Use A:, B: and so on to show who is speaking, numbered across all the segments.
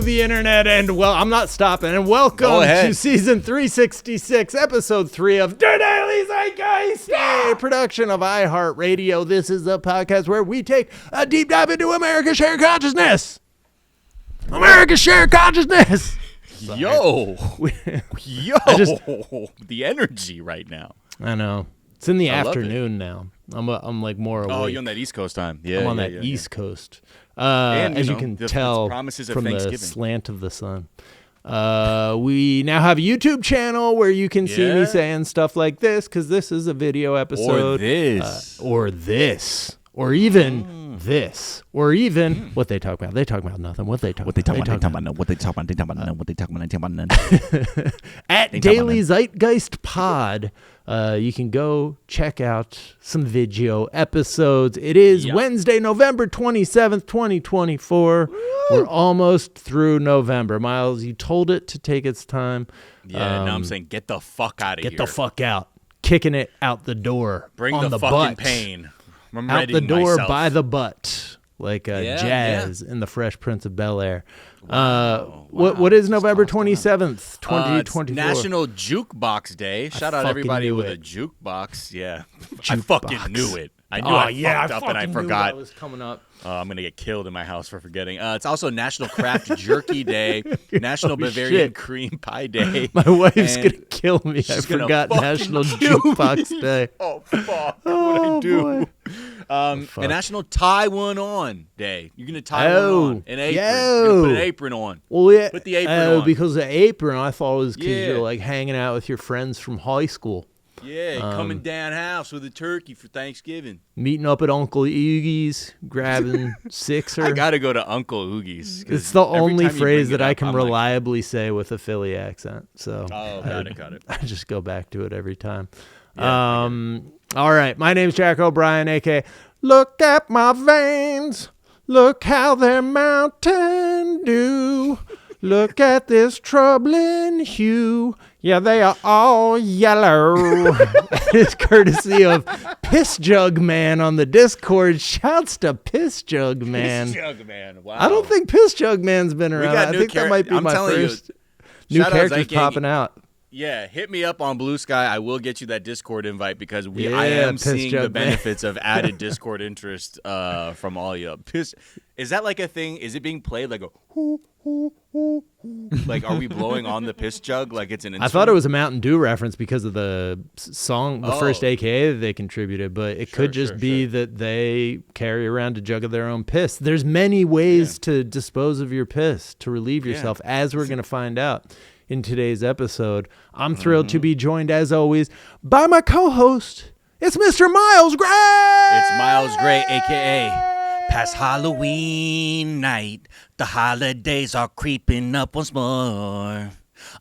A: Hello, the internet, and well, I'm not stopping. And welcome to season 366, episode 3 of the Daily Zeitgeist, a production of iHeartRadio. This is a podcast where we take a deep dive into America's shared consciousness. America's shared consciousness.
B: Yo, the energy right now.
A: I know. It's in the afternoon now. I'm like more awake.
B: Oh, you're on that East Coast time. Yeah,
A: I'm on that East Coast. And as you can tell from the slant of the sun. We now have a YouTube channel where you can see me saying stuff like this, because this is a video episode. Or this. Or even this. Or even what they talk about. They talk about nothing. What they talk about. At Daily Zeitgeist Pod. You can go check out some video episodes. It is Wednesday, November 27th, 2024. Woo! We're almost through November. Miles, you told it to take its time.
B: Yeah, now I'm saying get the fuck out of here.
A: Get the fuck out. Kicking it out the door.
B: Bring
A: on
B: the fucking
A: butt.
B: Pain. I'm
A: out
B: ready
A: the door
B: myself.
A: by the butt. Like Jazz in The Fresh Prince of Bel-Air. What is November 27th, 2024?
B: It's National Jukebox Day. Shout out everybody with a jukebox. Yeah. I fucking knew it. I knew I fucked up and I forgot.
A: That was coming up.
B: I'm going to get killed in my house for forgetting. It's also National Kraft Jerky Day, National Bavarian Cream Pie Day.
A: My wife's going to kill me. I forgot National Jukebox Day.
B: Oh, fuck. What I do? And National Tie One On Day. You're going to tie one on. An apron. You're going to put an apron on.
A: Well, yeah.
B: Put the apron on.
A: Because the apron, I thought was because you're like hanging out with your friends from high school.
B: Yeah, coming down house with a turkey for Thanksgiving.
A: Meeting up at Uncle Oogie's, grabbing sixer.
B: I got to go to Uncle Oogie's.
A: It's the only phrase that I can reliably say with a Philly accent. So
B: got it.
A: I just go back to it every time. Yeah, all right, my name's JackO'Brien, a.k.a. Look at my veins. Look how they're Mountain Dew. Look at this troubling hue. Yeah, they are all yellow. It's courtesy of Piss Jug Man on the Discord. Shouts to Piss Jug Man.
B: Piss Jug Man, wow.
A: I don't think Piss Jug Man's been around. I think that might be my first new characters popping out.
B: Yeah, hit me up on Blue Sky. I will get you that Discord invite because I am seeing the benefits of added Discord interest from all you. Is that like a thing? Is it being played like a hoo, hoo, hoo, hoo? Like, are we blowing on the piss jug like it's an instrument?
A: I thought it was a Mountain Dew reference because of the song, the first AKA that they contributed, but it could just be that they carry around a jug of their own piss. There's many ways to dispose of your piss, to relieve yourself, as we're going to find out in today's episode. I'm thrilled to be joined, as always, by my co-host. It's Mr. Miles Gray!
B: It's Miles Gray, a.k.a. Past Halloween night, the holidays are creeping up once more.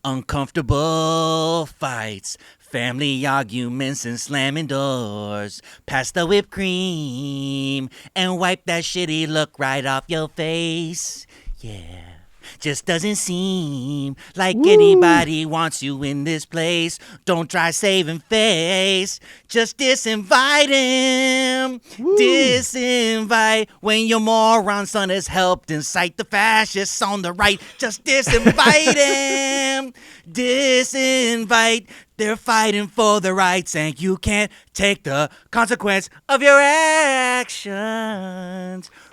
B: Uncomfortable fights, family arguments, and slamming doors. Pass the whipped cream and wipe that shitty look right off your face. Yeah. Just doesn't seem like anybody wants you in this place. Don't try saving face. Just disinvite him. Disinvite when your moron son has helped incite the fascists on the right. Just disinvite him. Disinvite. They're fighting for the rights, and you can't take the consequence of your actions.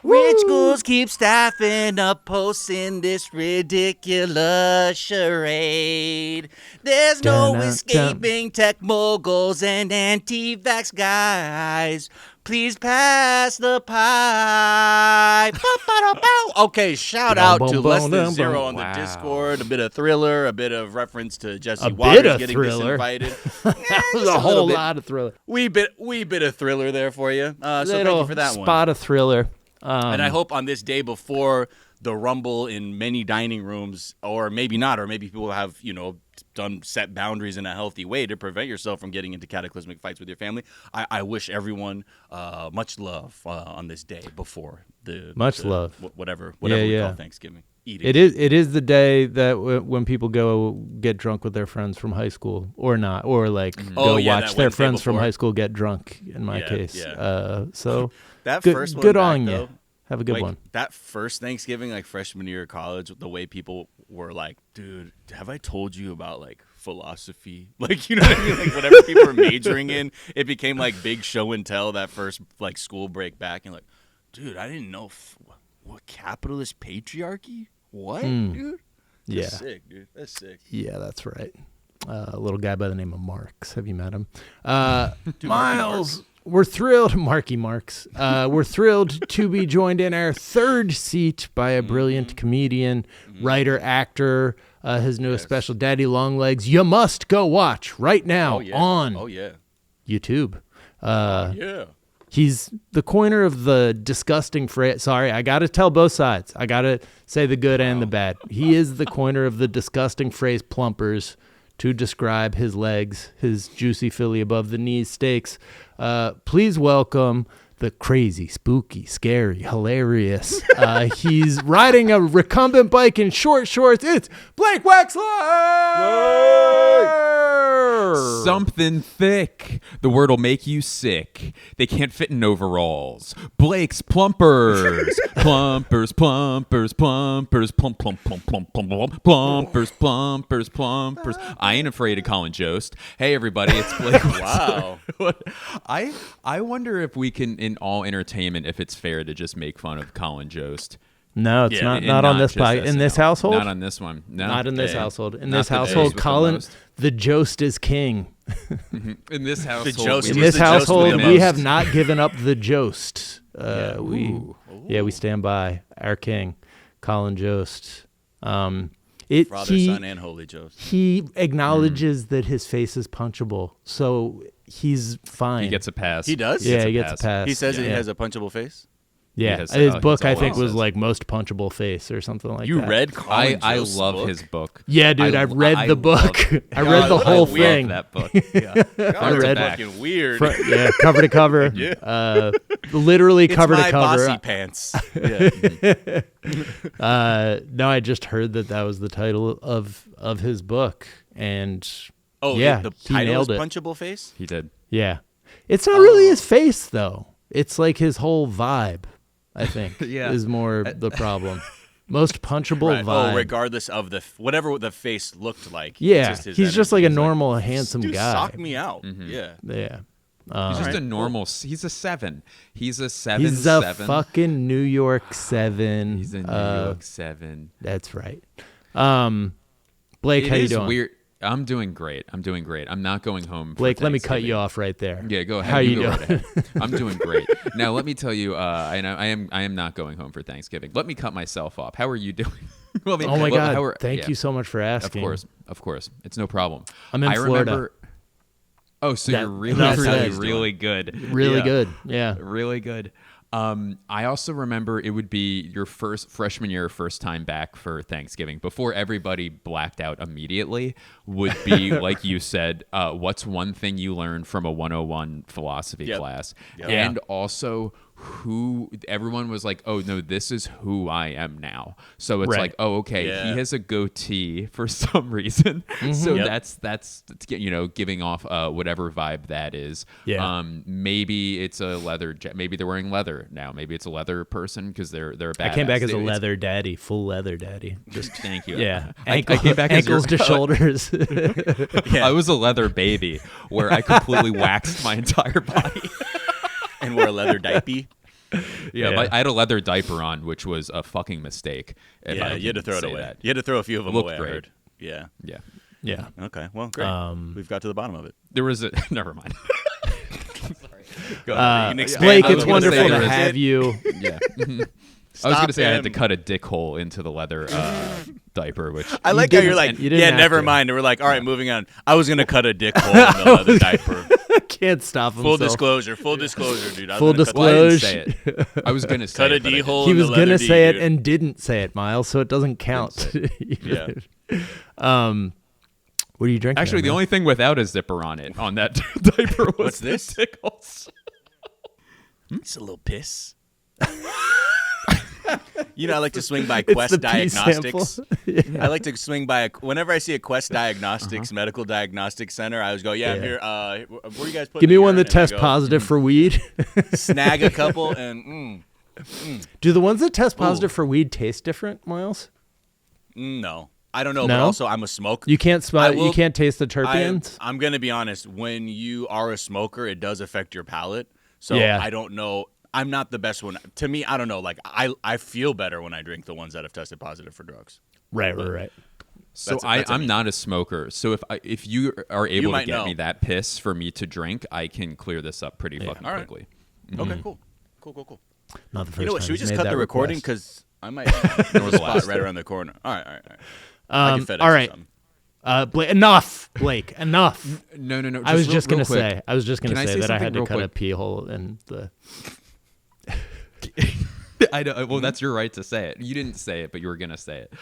B: Rich schools keep staffing up posts in this ridiculous charade. There's no escaping tech moguls and anti-vax guys. Please pass the pie. Okay, shout out to Less Than Zero on the Discord. A bit of Thriller, a bit of reference to Jesse Waters getting disinvited.
A: There's a whole lot of Thriller.
B: Wee bit of Thriller there for you. So thank you for that one.
A: Spot of Thriller.
B: And I hope on this day before the rumble in many dining rooms, or maybe not, or maybe people have, set boundaries in a healthy way to prevent yourself from getting into cataclysmic fights with your family. I wish everyone much love on this day before love. Whatever we call Thanksgiving. Eating.
A: It is the day that when people go get drunk with their friends from high school, or not, or watch their friends from high school get drunk. In my case, so
B: that
A: good,
B: first one
A: good
B: back,
A: on
B: though,
A: you. Have a good one.
C: That first Thanksgiving, like freshman year of college, the way people were like, dude, have I told you about like philosophy? Like, you know what I mean? Like whatever people were majoring in, it became like big show and tell that first like school break back. And like, dude, I didn't know what capitalist patriarchy? What, dude? That's sick, dude. That's sick.
A: Yeah, that's right. A little guy by the name of Marx. Have you met him? Miles, we're thrilled. Marky Marx. We're thrilled to be joined in our third seat by a brilliant comedian, writer, actor. His newest special, Daddy Longlegs. You must go watch right now on YouTube. He's the coiner of the disgusting phrase. Sorry, I got to tell both sides. I got to say the good and the bad. He is the coiner of the disgusting phrase plumpers to describe his legs, his juicy Philly above the knees steaks. Please welcome the crazy, spooky, scary, hilarious. He's riding a recumbent bike in short shorts. It's Blake Wexler!
D: Something thick. The word will make you sick. They can't fit in overalls. Blake's plumpers. Plumpers, plumpers, plumpers, plump, plump, plump, plump, plump, plump, plumpers, plumpers, plumpers. I ain't afraid of Colin Jost. Hey, everybody, it's Blake Wexler.
C: Wow.
D: I wonder if we can, in all entertainment, if it's fair to just make fun of Colin Jost.
A: No, it's not on this podcast. In this household?
D: Not on this one. No.
A: Not in this household. In
D: Not
A: this
D: the
A: household,
D: days
A: Colin,
D: with
A: the Jost is king.
D: In this household,
C: Jost
A: In
C: He's
A: this
C: the Jost
A: household,
C: with the
A: we
C: most.
A: have not given up the Jost.
D: Ooh.
A: We stand by our king, Colin Jost.
C: Father, Son, and Holy Jost.
A: He acknowledges that his face is punchable, so he's fine.
D: he gets a pass.
C: He does?
A: Yeah, he gets a pass.
C: He says
A: yeah.
C: he has a punchable face?
A: Yeah,
D: has-
A: his
D: oh,
A: book
D: that's
A: I
D: all
A: think
D: he
A: was
D: says.
A: like most punchable face or something like
C: You
A: that.
C: read Colin
D: I
C: Jost's
D: love
C: book?
D: his book.
A: Yeah, dude, I read
D: I
A: the book.
D: love-
A: I read the
C: God,
A: whole
C: I
A: thing.
D: That book.
C: God,
A: read-
C: it's fucking weird.
A: Yeah, cover to cover. Literally
C: It's
A: cover
C: my
A: to cover.
C: bossy pants. Yeah.
A: No, I just heard that was the title of his book, and
C: Oh,
A: yeah,
C: the
A: he
C: title is
A: nailed it.
C: Punchable Face?
D: He did.
A: Yeah, it's not really his face though. It's like his whole vibe. I think
D: Yeah.
A: is more the problem. Most punchable
C: Right.
A: vibe.
C: Oh, regardless of whatever the face looked like.
A: Yeah,
C: his
A: he's just like
C: energy.
A: a normal, handsome
C: Dude,
A: guy.
C: sock me out. Yeah.
A: Yeah.
D: He's just
C: Alright,
D: a normal. He's a 7. He's a 7.
A: He's a
D: 7.
A: fucking New York 7.
D: He's a New York 7.
A: That's right. Blake,
D: It
A: how you
D: is
A: doing?
D: weird. I'm doing great. I'm not going home. For
A: Blake, let me cut
D: Thanksgiving.
A: you off right there.
D: Yeah, go ahead.
A: How you
D: go
A: doing?
D: right ahead. I'm doing great. Now let me tell you, I am not going home for Thanksgiving. Let me cut myself off. How are you doing?
A: Oh my God!
D: how are-
A: Thank
D: yeah,
A: you so much for asking.
D: Of course, it's no problem.
A: I'm in
D: I
A: Florida.
D: Remember, oh, so
A: That-
D: you're really,
A: that's
D: really,
A: nice.
D: really good.
A: Really
D: Yeah.
A: good. Yeah.
D: Really good. I also remember it would be your first freshman year, first time back for Thanksgiving before everybody blacked out immediately would be, like you said, what's one thing you learned from a 101 philosophy class?
C: Yep.
D: And also who everyone was like, oh no, this is who I am now. So it's
A: Right.
D: like, oh, okay,
C: Yeah.
D: he has a goatee for some reason. So
C: Yep.
D: that's giving off whatever vibe that is.
A: Yeah.
D: Maybe it's a leather. Maybe they're wearing leather now. Maybe it's a leather person because they're a badass.
A: I came back as a
D: It's-
A: leather daddy, full leather daddy.
D: Just thank you.
A: Yeah.
D: I came back as
A: ankles to
D: your-
A: shoulders.
D: I was a leather baby where I completely waxed my entire body.
C: And wear a leather diaper.
D: Yeah,
A: Yeah.
D: but I had a leather diaper on, which was a fucking mistake. if I
C: Yeah, you had to
D: can
C: throw it
D: say
C: away.
D: that.
C: You had to throw a few of them
D: Looked
C: away,
D: great.
C: I heard. Yeah.
D: Yeah,
A: Yeah.
C: Okay, well, great. We've got to the bottom of it.
D: there was a. Never mind. Go ahead.
C: You can expand
A: Blake,
C: on
A: it's
C: what
A: wonderful
C: it
A: to
C: is.
A: have you.
D: Yeah. I was
C: Stop
D: going to say I had to
C: him.
D: cut a dick hole into the leather diaper, which
C: I like how
A: didn't-
C: you're like,
A: you didn't
C: yeah,
A: have
C: never
A: to.
C: mind. And we're like, all right, moving on. I was going to cut a dick hole in the leather diaper.
A: Can't stop himself.
C: Full disclosure, dude. I was
A: Full
C: gonna cut the-
D: well, I didn't
A: disclosure.
D: say it. I was going to say
C: Cut a
D: it, but I
C: D
D: didn't.
C: hole.
A: He
C: in
A: was
C: the leather
A: gonna
C: D,
A: say it
C: dude.
A: and didn't say it, Miles, so it doesn't count.
C: Yeah.
A: What are you drinking?
D: Actually, the
A: there,
D: only thing without a zipper on it on that diaper was
C: What's this?
D: the tickles.
C: It's a little piss. You know, I like to swing by
A: It's
C: Quest
A: the pee
C: Diagnostics.
A: sample.
C: I like to swing by whenever I see a Quest Diagnostics medical diagnostic center. I always go, yeah, I'm here. Where you guys put?
A: Give me one that tests positive for weed.
C: Snag a couple and
A: Do the ones that test positive for weed taste different, Miles?
C: No. I don't know,
A: No?
C: but also I'm a smoker.
A: You can't smell.
C: will-
A: You can't taste the terpenes.
C: I'm going to be honest. When you are a smoker, it does affect your palate. So
A: Yeah.
C: I don't know. I'm not the best one. To me, I don't know. Like I feel better when I drink the ones that have tested positive for drugs.
A: Right.
D: So
C: That's
D: I'm not a smoker. So if you are able to
C: might
D: get
C: know.
D: me that piss for me to drink, I can clear this up pretty fucking
C: All right.
D: quickly.
C: Okay, cool.
A: Not the first
C: You know what?
A: time
C: Should we
A: he's
C: just
A: made
C: cut
A: that
C: the recording?
A: request.
C: Because I might know the spot right around the corner. All right. I can FedEx
A: all right.
C: something.
A: Enough, Blake. Enough.
D: No.
A: I was
D: real-
A: just
D: real
A: gonna
D: quick.
A: say. I was just gonna
D: Can I
A: say
D: say
A: that I had to
D: something real
A: cut a
D: quick?
A: pee hole in the.
D: I know. Well, that's your right to say it. You didn't say it, but you were gonna say it.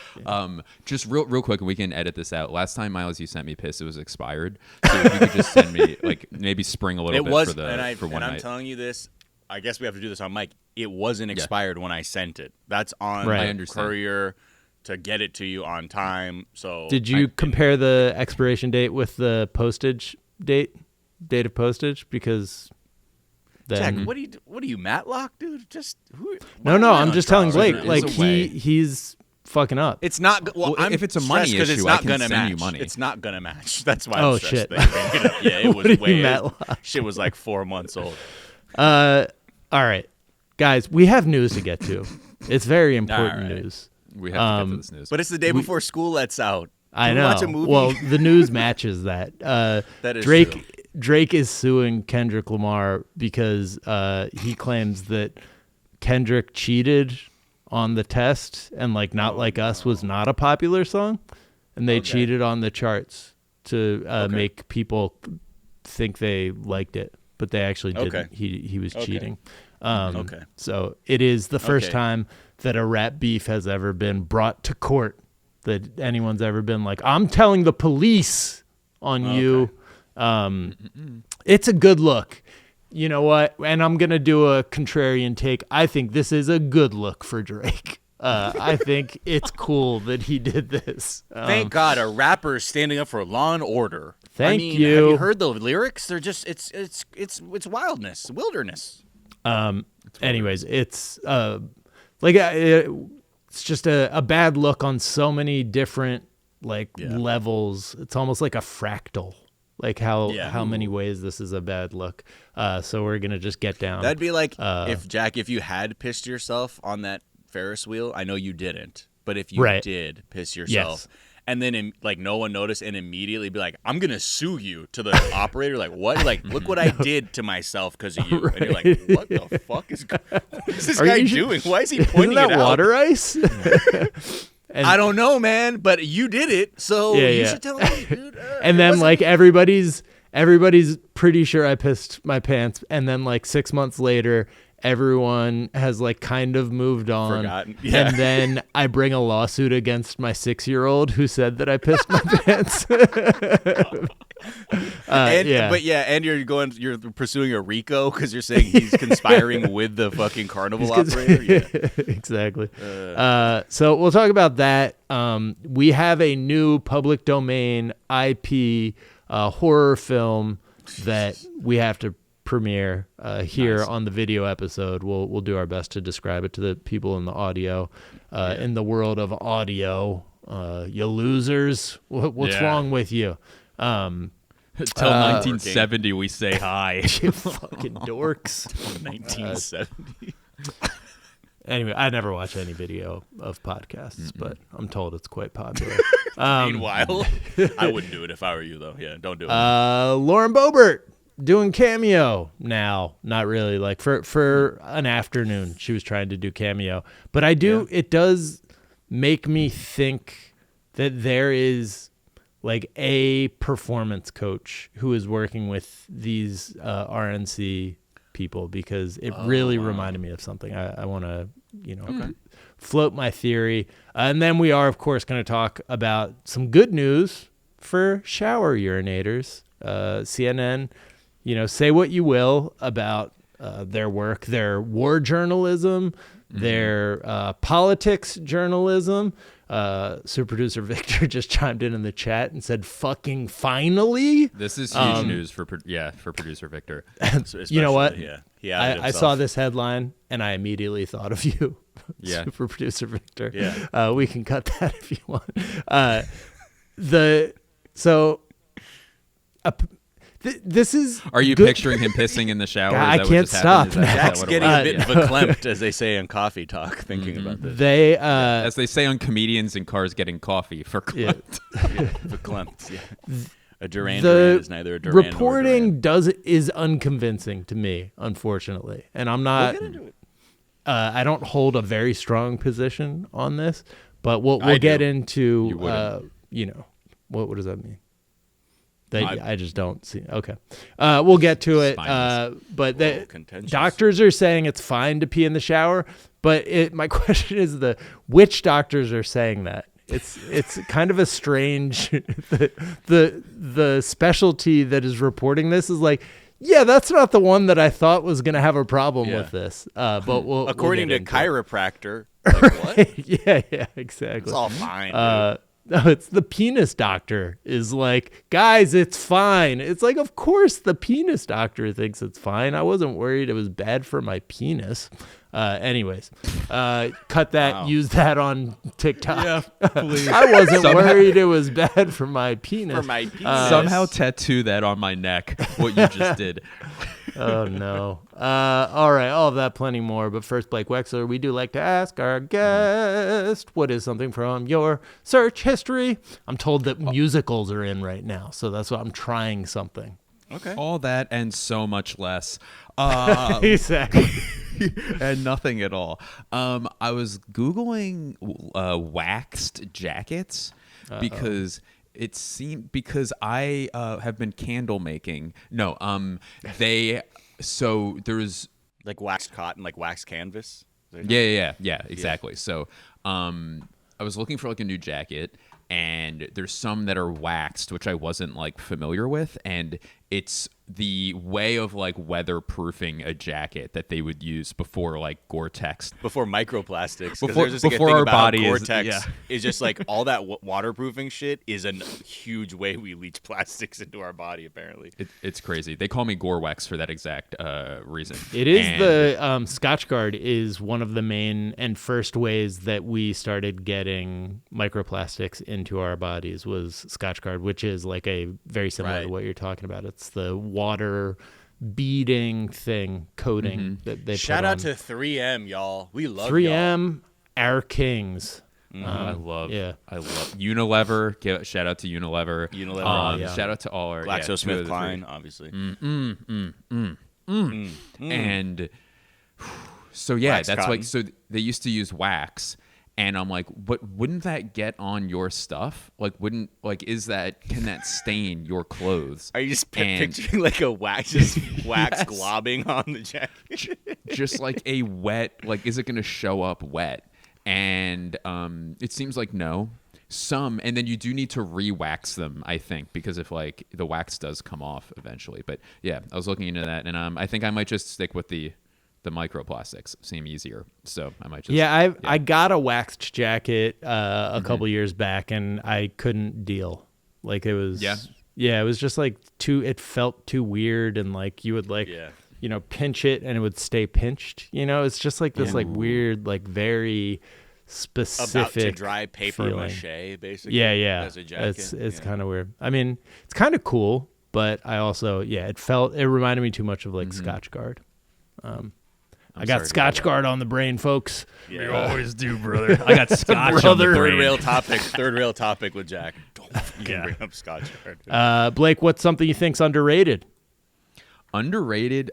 D: Just real quick, and we can edit this out. Last time, Miles, you sent me piss. It was expired. So if you could just send me maybe spring a little
C: It
D: bit
C: was,
D: for one
C: and I'm
D: night.
C: telling you this. I guess we have to do this on mic. It wasn't expired when I sent it. That's on
A: Right. I
C: the
D: understand.
C: courier to get it to you on time. So
A: Did you compare the expiration date with the postage date of postage? Because
C: Jack,
A: then
C: what are you Matlock, dude? Just who?
A: no,
C: why are you
A: I'm
C: on
A: just telling
C: trial?
A: Blake.
D: There's
A: Like
D: a way.
A: he's fucking up.
C: It's not. Well,
D: Well,
C: I'm
D: if it's a money
C: stressed 'cause it's
D: issue,
C: not
D: I can
C: gonna
D: send you
C: match.
D: money.
C: It's not gonna match. That's why.
A: Oh,
C: I'm stressed
A: shit.
C: that you're bringing it up. Yeah, it
A: What are
C: was
A: you,
C: way.
A: Matlock?
C: Shit was like 4 months old.
A: All right, guys, we have news to get to. It's very important
C: All right.
A: news.
D: We have to get to this news.
C: But it's the day before school lets out.
A: I
C: Can we
A: know.
C: watch a movie?
A: Well, the news matches that.
C: That is
A: Drake.
C: true.
A: Drake is suing Kendrick Lamar because he claims that Kendrick cheated on the test and Not Like Us was not a popular song, and they cheated on the charts to make people think they liked it, but they actually didn't.
C: Okay.
A: He was cheating.
C: Okay.
A: So it is the first
C: Okay.
A: time that a rap beef has ever been brought to court, that anyone's ever been like, I'm telling the police on you. It's a good look. You know what? And I'm going to do a contrarian take. I think this is a good look for Drake. I think it's cool that he did this.
C: Thank God a rapper is standing up for law and order.
A: Thank
C: Have
A: you.
C: you heard the lyrics? They're just it's wildness, wilderness.
A: Anyways, it's it's just a bad look on so many different levels. It's almost like a fractal. Like how many ways this is a bad look. So we're gonna just get down.
C: That'd be like if you had pissed yourself on that Ferris wheel. I know you didn't, but if you did piss yourself, and then no one noticed, and immediately be like, "I'm gonna sue you" to the operator. Like what? Like look what I did to myself because of you. And you're like, "What the fuck is this guy doing? Why is he pointing
A: Isn't that
C: it out?"
A: water ice?
C: I don't know, man, but you did it, so you should tell me, dude.
A: And then everybody's pretty sure I pissed my pants, and then 6 months later, everyone has kind of moved on.
C: Forgotten. Yeah.
A: And then I bring a lawsuit against my 6-year-old who said that I pissed my pants.
C: And you're pursuing a RICO because you're saying he's conspiring with the fucking carnival operator. Yeah.
A: Exactly. So we'll talk about that. We have a new public domain IP horror film that we have to premiere here on the video episode. We'll do our best to describe it to the people in the audio. In the world of audio, you losers, what's wrong with you?
D: Till 1970, we say hi.
A: You fucking dorks.
C: 1970.
A: Anyway, I never watch any video of podcasts, but I'm told it's quite popular.
C: Meanwhile, I wouldn't do it if I were you, though. Yeah, don't do it.
A: Lauren Boebert doing cameo now. Not really. For an afternoon, she was trying to do cameo. But it does make me think that there is a performance coach who is working with these RNC people, because it really reminded me of something. I want to, float my theory. And then we are, of course, going to talk about some good news for shower urinators. CNN, say what you will about their work, their war journalism, their politics journalism. super producer Victor just chimed in the chat and said, "Fucking finally!"
D: This is huge news for producer Victor.
A: You know what?
C: Yeah,
A: I saw this headline and I immediately thought of you,
D: Yeah.
A: super producer Victor.
C: Yeah.
A: We can cut that if you want. This is.
D: Are you
A: good.
D: picturing him pissing in the shower?
A: God,
D: Is
A: I
D: that what
A: can't
D: just happened?
A: stop.
D: Is that
C: Jack's
D: what it
C: getting
D: was?
C: a bit verklempt, as they say in coffee talk, thinking about this.
A: They
D: As they say on comedians in cars getting coffee for
A: yeah.
C: Verklempt, yeah. A Duran Duran is neither a Duran nor a
A: reporting
C: Duran.
A: is unconvincing to me, unfortunately, and I'm not.
C: We'll get into it.
A: I don't hold a very strong position on this, but we'll
C: I
A: get
C: do.
A: into.
D: You wouldn't.
A: What does that mean? I just don't see. Okay, we'll get to it.
D: Spineless.
A: But
C: Whoa, contentious.
A: doctors are saying it's fine to pee in the shower. But my question is which doctors are saying that? It's kind of a strange. The specialty that is reporting this is like, yeah, that's not the one that I thought was going to have a problem
C: Yeah.
A: with this. But we'll
C: According
A: we'll
C: to
A: get into it.
C: chiropractor, like, what?
A: yeah, exactly.
C: It's all fine. Dude.
A: No, it's the penis doctor is like, guys, it's fine. It's like, of course the penis doctor thinks it's fine. I wasn't worried it was bad for my penis. Anyways, cut that,
C: Wow.
A: use that on TikTok.
D: Yeah, please.
A: I wasn't
D: Somehow-
A: worried it was bad for my penis.
C: For my penis.
D: Somehow tattoo that on my neck. What you just did.
A: Oh, no. All right, all of that, plenty more. But first, Blake Wexler, we do like to ask our guest, what is something from your search history? I'm told that musicals are in right now, so that's why I'm trying something.
C: Okay.
D: All that and so much less.
A: Exactly.
D: And nothing at all. I was Googling waxed jackets because because I have been candle making. No, so there's
C: Like waxed cotton, like waxed canvas.
D: yeah, exactly. So I was looking for like a new jacket, and there's some that are waxed, which I wasn't like familiar with, and it's the way of like weatherproofing a jacket that they would use before like Gore-Tex.
C: Before microplastics. 'Cause
D: Before-
C: there's just, like, a
D: before
C: thing
D: our
C: about
D: body is-
C: Gore-Tex
D: yeah.
C: is just like all that waterproofing shit is a huge way we leach plastics into our body, apparently.
D: It's crazy. They call me Gore-Wax for that exact reason.
A: It is
D: And-
A: the Scotchgard is one of the main and first ways that we started getting microplastics into our bodies was Scotchgard, which is like a very similar to
C: Right.
A: what you're talking about. It's the water beading thing, coating that they
C: Shout
A: put
C: out
A: on.
C: to 3M, y'all. We love
A: 3M, our kings.
D: I love Unilever. Shout out to Unilever.
C: Unilever,
A: yeah.
D: Shout out to all our
C: GlaxoSmithKline, obviously.
D: And so yeah,
C: Wax
D: that's
C: cotton.
D: like so they used to use wax, and I'm like, but wouldn't that get on your stuff? Like, can that stain your clothes?
C: Are you just
D: And-
C: picturing like a wax
D: Yes.
C: globbing on the jacket?
D: Just like a wet, like, is it going to show up wet? And it seems like no. And then you do need to re-wax them, I think, because if like the wax does come off eventually. But yeah, I was looking into that, and I think I might just stick with the microplastics. Seem easier, so I might just.
A: I got a waxed jacket a couple years back, and I couldn't deal. Like it was. Yeah, it was just like it felt too weird, and like you would like.
C: Yeah.
A: Pinch it and it would stay pinched. It's just like this like weird, like very specific
C: About to dry paper
A: feeling.
C: mache, basically.
A: Yeah.
C: As a jacket.
A: It's kind of weird. I mean, it's kind of cool, but I also, it reminded me too much of like Scotchgard. I got Scotchgard on the brain, folks.
C: Yeah.
D: always do, brother. I got scotch on the
A: Brother.
D: brain.
C: Third rail topic with Jack. Don't fucking bring up Scotchgard.
A: Blake, what's something you think's underrated?
D: Underrated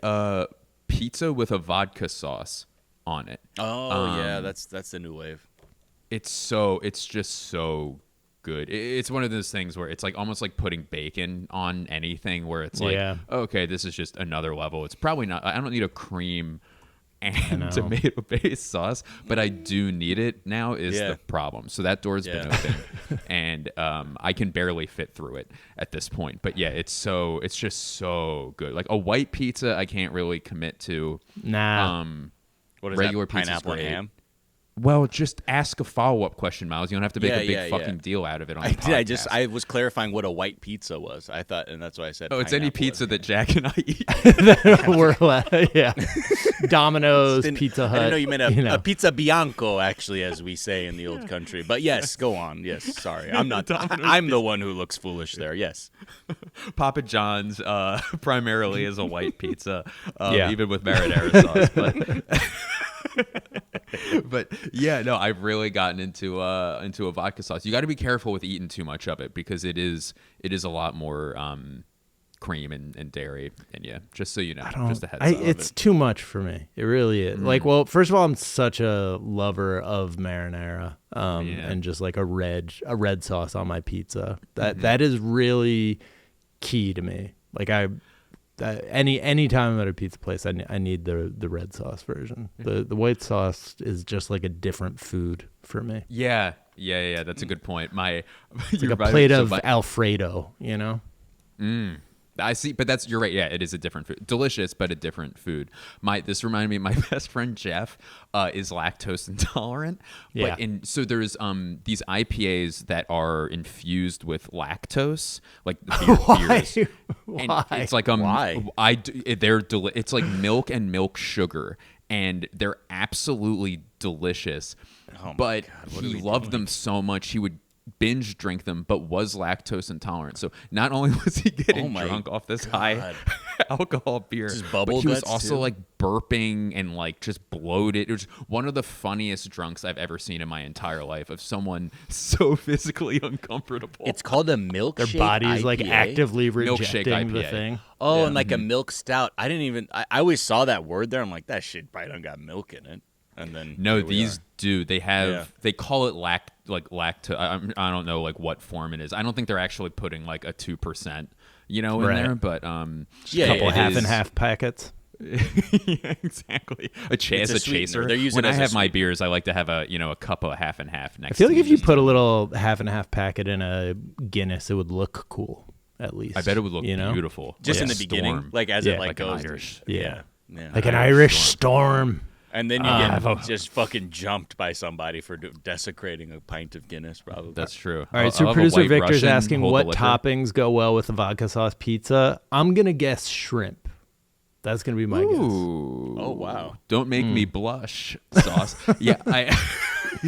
D: pizza with a vodka sauce on it.
C: Oh yeah, that's the new wave.
D: It's just so good. It's one of those things where it's like almost like putting bacon on anything, where it's like,
A: Yeah.
D: okay, this is just another level. It's probably not. I don't need a cream and tomato-based sauce, but I do need it now. Is
C: Yeah.
D: the problem? So that door's been open, and I can barely fit through it at this point. But yeah, it's just so good. Like a white pizza, I can't really commit to.
A: Nah.
C: What is
D: Regular
C: that?
D: pizza's
C: Pineapple and
D: great.
C: ham?
D: Well, just ask a follow-up question, Miles. You don't have to make a big
C: Yeah.
D: fucking deal out of it on the
C: I did.
D: podcast.
C: I was clarifying what a white pizza was. I thought, and that's why I said.
D: Oh, it's any
C: pineapple.
D: pizza that Jack and I eat.
A: We're yeah. Domino's, Pizza Hut.
C: I didn't know you meant a pizza bianco, actually, as we say in the old country. But yes, go on. Yes, sorry, I'm not. I'm the one who looks foolish there. Yes,
D: Papa John's primarily is a white pizza,
A: Yeah.
D: even with marinara sauce. But yeah, no, I've really gotten into a vodka sauce. You got to be careful with eating too much of it because it is a lot more cream and dairy. And yeah, just so you know, just a heads up.
A: It's too much for me. It really is. Like, well, first of all, I'm such a lover of marinara, and just like a red sauce on my pizza. That is really key to me. Like any time I'm at a pizza place, I need the red sauce version. The white sauce is just like a different food for me.
D: Yeah. That's a good point.
A: It's like a plate of Alfredo, you know?
D: I see, but you're right. Yeah, it is a different food. Delicious, but a different food. This reminded me, my best friend Jeff is lactose intolerant.
A: Yeah.
D: So there's these IPAs that are infused with lactose, like the beers.
A: Why?
D: And it's like
C: Why?
D: It's like milk and milk sugar, and they're absolutely delicious.
C: Oh my
D: But
C: God, what are
D: he
C: we
D: loved
C: doing?
D: them so much he would binge drink them, but was lactose intolerant. So not only was he getting
C: my
D: drunk off this
C: God.
D: high alcohol beer,
C: Just bubble
D: but he was
C: guts,
D: also
C: too?
D: like burping and like just bloated. It was one of the funniest drunks I've ever seen in my entire life, of someone so physically uncomfortable.
C: it's called a milkshake.
A: Their body's like
C: IPA?
A: actively
D: Milkshake
A: rejecting the
D: IPA.
A: thing.
C: Oh, and like a milk stout. I always saw that word there. I'm like, that shit probably don't got milk in it. And then
D: No,
C: here we
D: these
C: are.
D: do. They have.
C: Yeah.
D: They call it lacto. I don't know like what form it is. I don't think they're actually putting like a 2%, in
A: Right.
D: there. But
C: Yeah,
A: Couple
C: it
A: half
C: is.
A: and half packets.
D: Yeah, exactly. A
C: It's a
D: chaser.
C: sweetener. They're using
D: When
C: it
D: I
C: as a
D: have my
C: sweetener.
D: beers, I like to have a cup of half and half next.
A: I feel
D: to
A: like if
D: me
A: you
D: just
A: put
D: to-
A: a little half and half packet in a Guinness, it would look cool. At least
D: I bet it would look beautiful.
C: Just
D: Like
C: in
D: a
C: the beginning,
D: storm.
C: like as
A: Yeah.
C: it
D: Like an
C: goes.
D: Irish.
A: Yeah.
C: Yeah.
A: like an
D: Irish
A: Irish storm.
C: And then you
A: I've
C: get just fucking jumped by somebody for desecrating a pint of Guinness, probably.
D: That's true.
A: All right,
D: I'll
A: so
D: have a
A: producer
D: White
A: Victor's
D: Russian,
A: asking
D: hold the
A: what
D: liquor.
A: toppings go well with a vodka sauce pizza. I'm gonna guess shrimp. That's gonna be my guess.
D: Ooh.
C: Oh, wow.
D: Don't make me blush. Sauce. Yeah,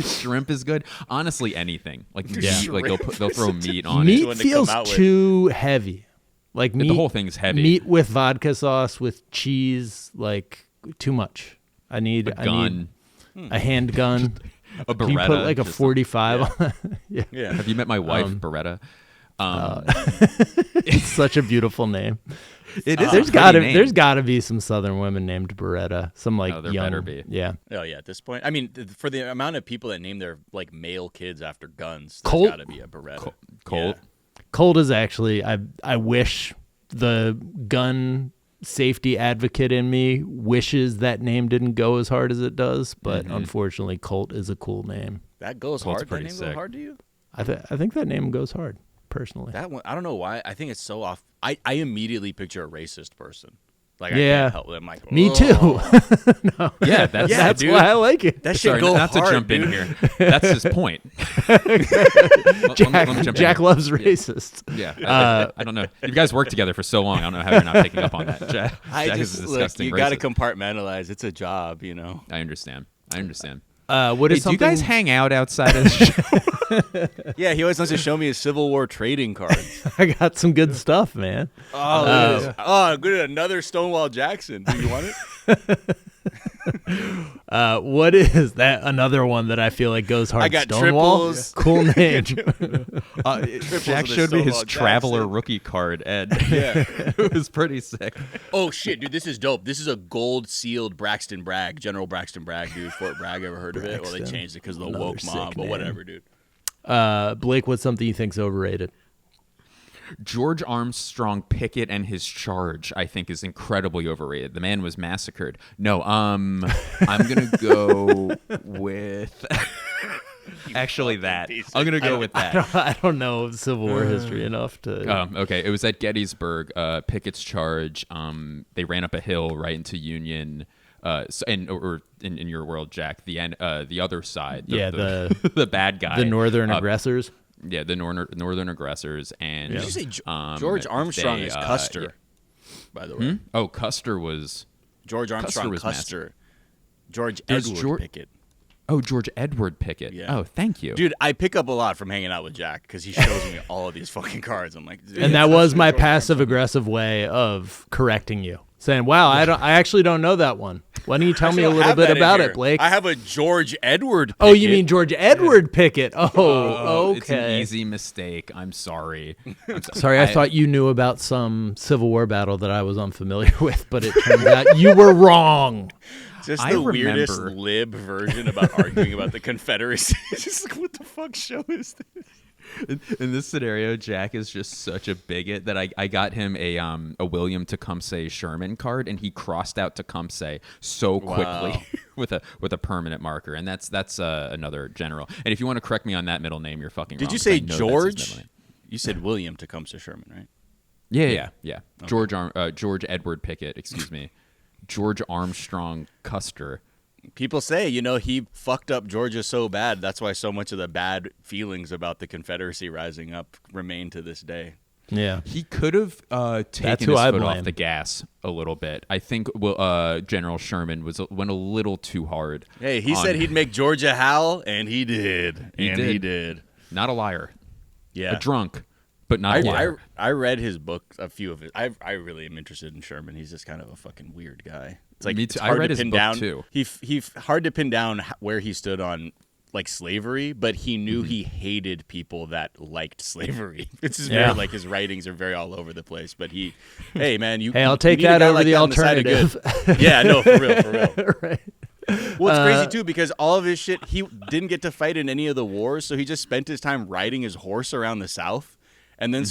D: shrimp is good. Honestly, anything like meat, like they'll throw meat on
A: Meat
D: it.
C: one to
A: feels
C: come out with.
A: too heavy. Like meat,
D: The whole thing's heavy.
A: Meat with vodka sauce with cheese, like too much. I need
D: Gun,
A: a handgun.
D: a
A: Can you
D: Beretta.
A: put like a
D: just
A: 45 on that? Yeah.
C: Yeah.
D: Have you met my wife, Beretta?
A: It's such a beautiful name.
D: It is.
A: There's gotta be some Southern women named Beretta. Some like
D: Oh, there
A: young.
D: better be.
A: Yeah.
C: Oh yeah, at this point, I mean, for the amount of people that name their like male kids after guns, there's
A: Colt.
C: got to be a Beretta.
D: Colt.
A: Colt is actually. I wish the gun safety advocate in me wishes that name didn't go as hard as it does, but unfortunately, Colt is a cool name.
C: That goes
D: Colt's
C: hard. That
D: pretty
C: name go
D: sick.
C: hard to you?
A: I think that name goes hard personally.
C: That one, I don't know why. I think it's so off. I immediately picture a racist person. Like I
A: Yeah.
C: can't help it. I'm like,
A: Me
C: "Oh."
A: too. No.
D: Yeah, that's
A: That's
C: dude.
A: why I like it.
C: That shit
D: Sorry,
C: go
D: not
C: hard,
D: to jump
C: dude.
D: in here. That's his point. Let me jump in
A: Jack
D: here.
A: loves racists.
D: Yeah, I don't know. You guys worked together for so long. I don't know how you're not picking up on that. Jack is a
C: Look,
D: disgusting
C: you got to
D: racist.
C: compartmentalize. It's a job, you know.
D: I understand.
A: What
D: Hey,
A: is
D: do you
A: something?
D: guys hang out outside of the show?
C: Yeah, he always wants to show me his Civil War trading cards.
A: I got some good stuff, man.
C: Good. Another Stonewall Jackson. Do you want it?
A: What is that? Another one that I feel like goes hard.
C: I got
A: Stonewall?
C: triples.
A: Cool name.
D: Jack
C: of the
D: showed me his
C: Stonewall
D: Traveler
C: Jackson.
D: rookie card, Ed.
C: Yeah.
D: It was pretty sick.
C: Oh shit, dude, this is dope. This is a gold sealed Braxton Bragg, General Braxton Bragg, dude. Fort Bragg, ever heard of it? Or they
A: Braxton.
C: changed it because of the
A: Another
C: woke mob,
A: sick
C: but
A: name.
C: whatever, dude.
A: Blake, what's something you think's overrated?
D: George Armstrong Pickett and his charge, I think, is incredibly overrated. The man was massacred. No, I'm gonna go with actually that. I'm gonna go with that.
A: I don't know Civil War history enough to.
D: Okay, it was at Gettysburg. Pickett's charge. They ran up a hill right into Union or in your world, Jack, the other side,
A: the
D: the bad guy,
A: the northern aggressors.
D: Yeah, the northern aggressors, and
C: Did you say George Armstrong is Custer? By the way,
D: Oh, Custer was
C: George Armstrong.
D: was
C: Custer. George
D: There's
C: Edward Pickett.
D: Oh, George Edward Pickett.
C: Yeah.
D: Oh, thank you,
C: Dude, I pick up a lot from hanging out with Jack because he shows me all of these fucking cards. I'm like, dude,
A: And that was my passive aggressive way of correcting you, saying, "Wow, I actually don't know that one. Why don't you tell me a little bit about it, Blake?"
C: I have a George Edward Pickett.
A: Oh, you mean George Edward Pickett? Oh, okay.
D: It's an easy mistake. I'm sorry.
A: Sorry, I thought you knew about some Civil War battle that I was unfamiliar with, but it turns out you were wrong.
C: Just
D: I
C: the weirdest
D: remember-
C: lib version about arguing about the Confederacy. Just like, what the fuck show is this?
D: In this scenario, Jack is just such a bigot that I got him a William Tecumseh Sherman card, and he crossed out Tecumseh so quickly with a permanent marker, and that's another general. And if you want to correct me on that middle name, you're fucking
C: Did
D: wrong,
C: you
D: 'cause I
C: say
D: know that's his
C: George?
D: middle name.
C: You said William Tecumseh Sherman, right?
D: Yeah. George Edward Pickett, excuse me. George Armstrong Custer.
C: People say, he fucked up Georgia so bad. That's why so much of the bad feelings about the Confederacy rising up remain to this day.
A: Yeah.
D: He could have taken
A: who
D: his
A: I
D: foot
A: blame.
D: off the gas a little bit. I think General Sherman went a little too hard.
C: Hey, he said he'd make Georgia howl, and he did. He did.
D: Not a liar.
C: Yeah.
D: A drunk, but not a liar.
C: I read his book, a few of it. I really am interested in Sherman. He's just kind of a fucking weird guy. It's like
D: Me
C: it's
D: too. I
C: hard
D: read
C: to
D: his
C: pin
D: book,
C: down.
D: too.
C: He hard to pin down where he stood on like slavery, but he knew he hated people that liked slavery. It's just very like his writings are very all over the place. But hey man,
A: I'll take
C: you need a
A: that
C: guy
A: over
C: like
A: the
C: that on side of good.
A: alternative.
C: Yeah, no, for real.
A: Right.
C: Well, it's crazy too because all of his shit, he didn't get to fight in any of the wars, so he just spent his time riding his horse around the South. And then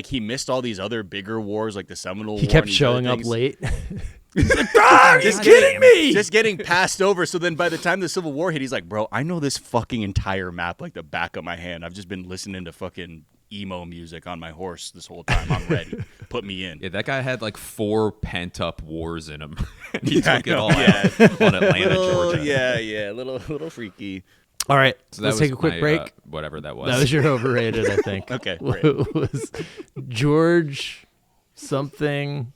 C: he missed all these other bigger wars like the Seminole War.
A: He kept
C: and these
A: showing
C: other
A: up
C: things.
A: late.
C: Just kidding me. Just getting passed over. So then by the time the Civil War hit, he's like, bro, I know this fucking entire map like the back of my hand. I've just been listening to fucking emo music on my horse this whole time. I'm ready. Put me in.
D: Yeah, that guy had like 4 pent-up wars in him. He
C: Yeah,
D: took it
C: I know.
D: all out on Atlanta,
C: Little,
D: Georgia.
C: yeah, little freaky.
A: All right,
D: So that
A: let's
D: was
A: take a quick
D: my,
A: break.
D: whatever that was.
A: That was your overrated, I think.
C: Okay, great.
A: Was George something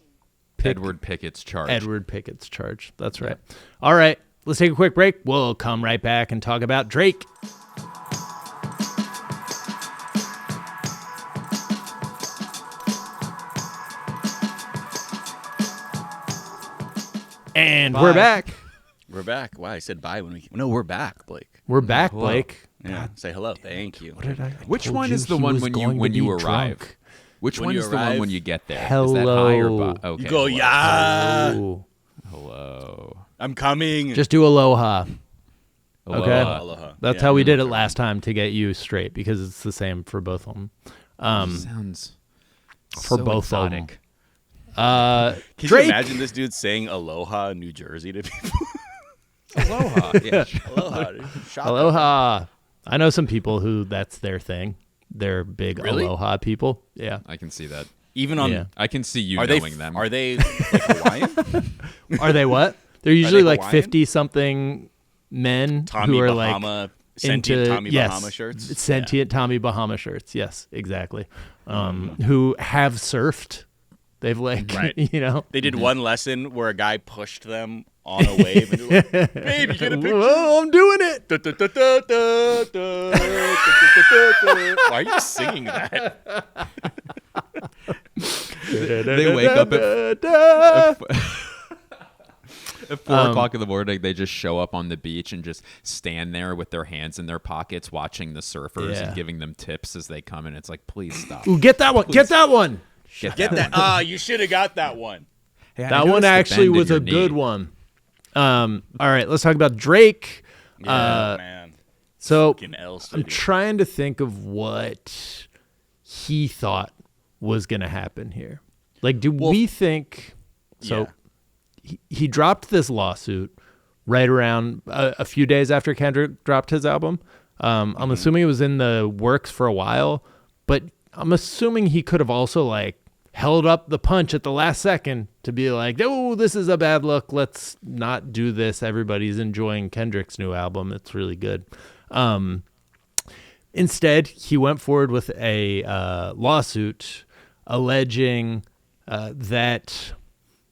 D: Edward Pickett's charge.
A: Edward Pickett's charge. That's right. All right, let's take a quick break. We'll come right back and talk about Drake. And we're back.
C: We're back. Wow, I said bye when we. No, we're back, Blake.
A: We're back,
D: hello.
A: Blake.
C: Yeah, say hello. Thank you.
A: What did I
D: Which
A: told
D: one
A: you
D: is the
A: he
D: one
A: was
D: when you
A: going to be
D: arrive?
A: drunk.
D: Which
C: When
D: one
C: you
D: is the one
C: arrive?
D: when you get there?
A: Hello.
D: Is that high or okay?
C: You go,
D: hello.
C: yeah.
A: Ooh.
D: Hello.
C: I'm coming.
A: Just do aloha.
D: Aloha.
A: Okay.
C: Aloha.
A: That's how we did it last time to get you straight because it's the same for both of them.
D: Sounds
A: For
D: so
A: both
D: exotic.
C: Can
A: Drake.
C: you imagine this dude saying aloha in New Jersey to people?
D: Aloha. Yeah.
C: Aloha. Dude. Shaka.
A: Aloha. I know some people who that's their thing. They're big
C: Really?
A: aloha people. Yeah.
D: I can see that.
C: Even on.
A: Yeah.
D: I can see you
C: Are they
D: knowing them.
C: Are they like Hawaiian?
A: Are they what? They're usually like
C: Hawaiian?
A: 50-something men
C: Tommy
A: who are
C: Bahama,
A: like
C: sentient
A: into
C: Tommy
A: yes,
C: Bahama shirts.
A: Sentient Tommy Bahama shirts. Yes, exactly. Who have surfed. They've like,
C: Right. They did one lesson where a guy pushed them on a wave and they're like, baby, get a picture.
A: Whoa, I'm doing it.
C: Why are you singing that?
D: They wake up at 4 o'clock in the morning. They just show up on the beach and just stand there with their hands in their pockets, watching the surfers
A: Yeah.
D: and giving them tips as they come in. It's like, please stop.
A: Ooh, get that one. Get that one.
C: Get that. You should have got that one.
D: Hey, I
A: That
D: noticed
A: one
D: the
A: actually
D: bend in
A: was a
D: your
A: good
D: knee.
A: one. All right, let's talk about Drake.
C: Yeah, man.
A: So
C: Fucking L
A: I'm
C: City.
A: trying to think of what he thought was going to happen here. Like, do we think so? He dropped this lawsuit right around a few days after Kendrick dropped his album. I'm assuming it was in the works for a while, but I'm assuming he could have also like held up the punch at the last second to be like, oh, this is a bad look. Let's not do this. Everybody's enjoying Kendrick's new album. It's really good. Instead, he went forward with a lawsuit alleging that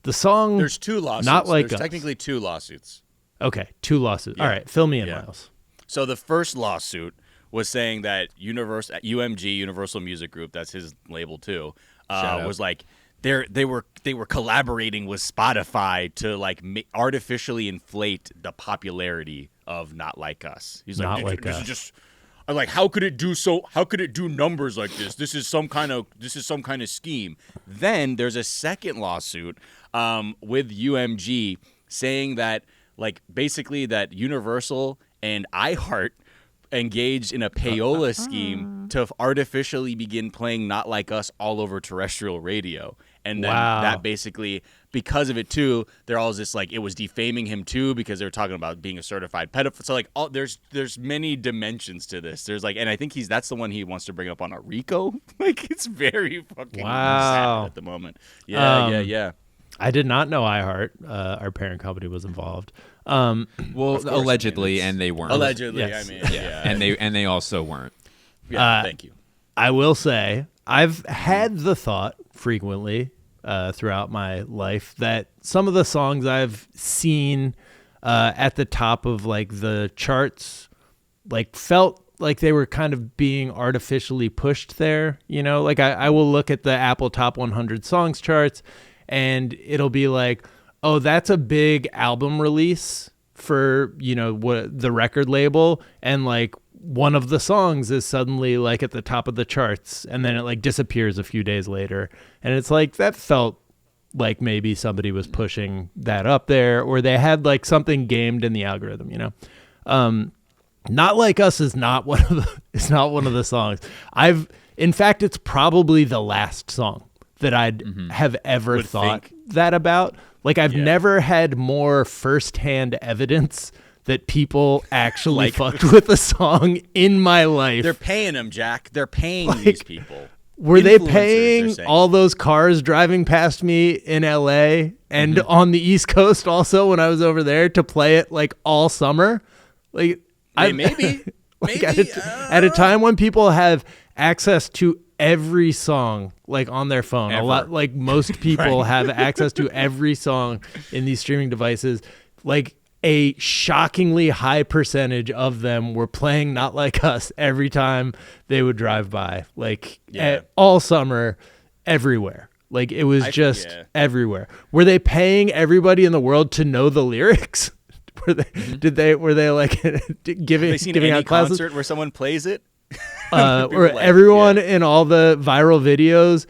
A: the song...
C: There's 2 lawsuits.
A: Not Like
C: There's
A: Us.
C: technically 2 lawsuits.
A: Okay, 2 lawsuits.
C: Yeah.
A: All right, fill me in,
C: Yeah.
A: Miles.
C: So the first lawsuit was saying that UMG, Universal Music Group, that's his label too, was like they were collaborating with Spotify to like artificially inflate the popularity of Not Like Us. He's like,
A: Not Like
C: this
A: Us.
C: is just like, how could it do numbers like this? This is some kind of scheme. Then there's a second lawsuit with UMG saying that like basically that Universal and iHeart engaged in a payola scheme to artificially begin playing Not Like Us all over terrestrial radio. And then that basically, because of it too, they're all this like, it was defaming him too because they were talking about being a certified pedophile. So like, there's many dimensions to this. There's like, and I think that's the one he wants to bring up on a RICO. Like, it's very fucking sad at the moment. Yeah.
A: I did not know iHeart, our parent company, was involved.
D: Well,
C: course,
D: allegedly, and they weren't.
C: Allegedly,
A: Yes.
C: I mean,
D: Yeah, and they also weren't.
C: yeah. Thank you.
A: I will say I've had the thought frequently throughout my life that some of the songs I've seen at the top of like the charts like felt like they were kind of being artificially pushed there. You know, like I will look at the Apple Top 100 Songs charts and it'll be like, oh, that's a big album release for, you know, what the record label, and like one of the songs is suddenly like at the top of the charts and then it like disappears a few days later. And it's like, that felt like maybe somebody was pushing that up there, or they had like something gamed in the algorithm, you know? Not Like Us is not one of the songs. In fact, it's probably the last song that I'd have ever thought that about. Like, I've never had more firsthand evidence that people actually fucked with a song in my life.
C: They're paying them, Jack. They're paying these people.
A: Were they
C: Influencers,
A: paying
C: they're saying.
A: all those cars driving past me in LA and on the East Coast also when I was over there to play it like all summer? Like,
C: Maybe.
A: like at a time when people have access to every song like on their phone, a lot, like most people have access to every song in these streaming devices, like a shockingly high percentage of them were playing Not Like Us every time they would drive by, like all summer, everywhere. Like it was just everywhere. Were they paying everybody in the world to know the lyrics? Were they were they like giving out classes?
C: Concert where someone plays it?
A: Or
C: like,
A: everyone in all the viral videos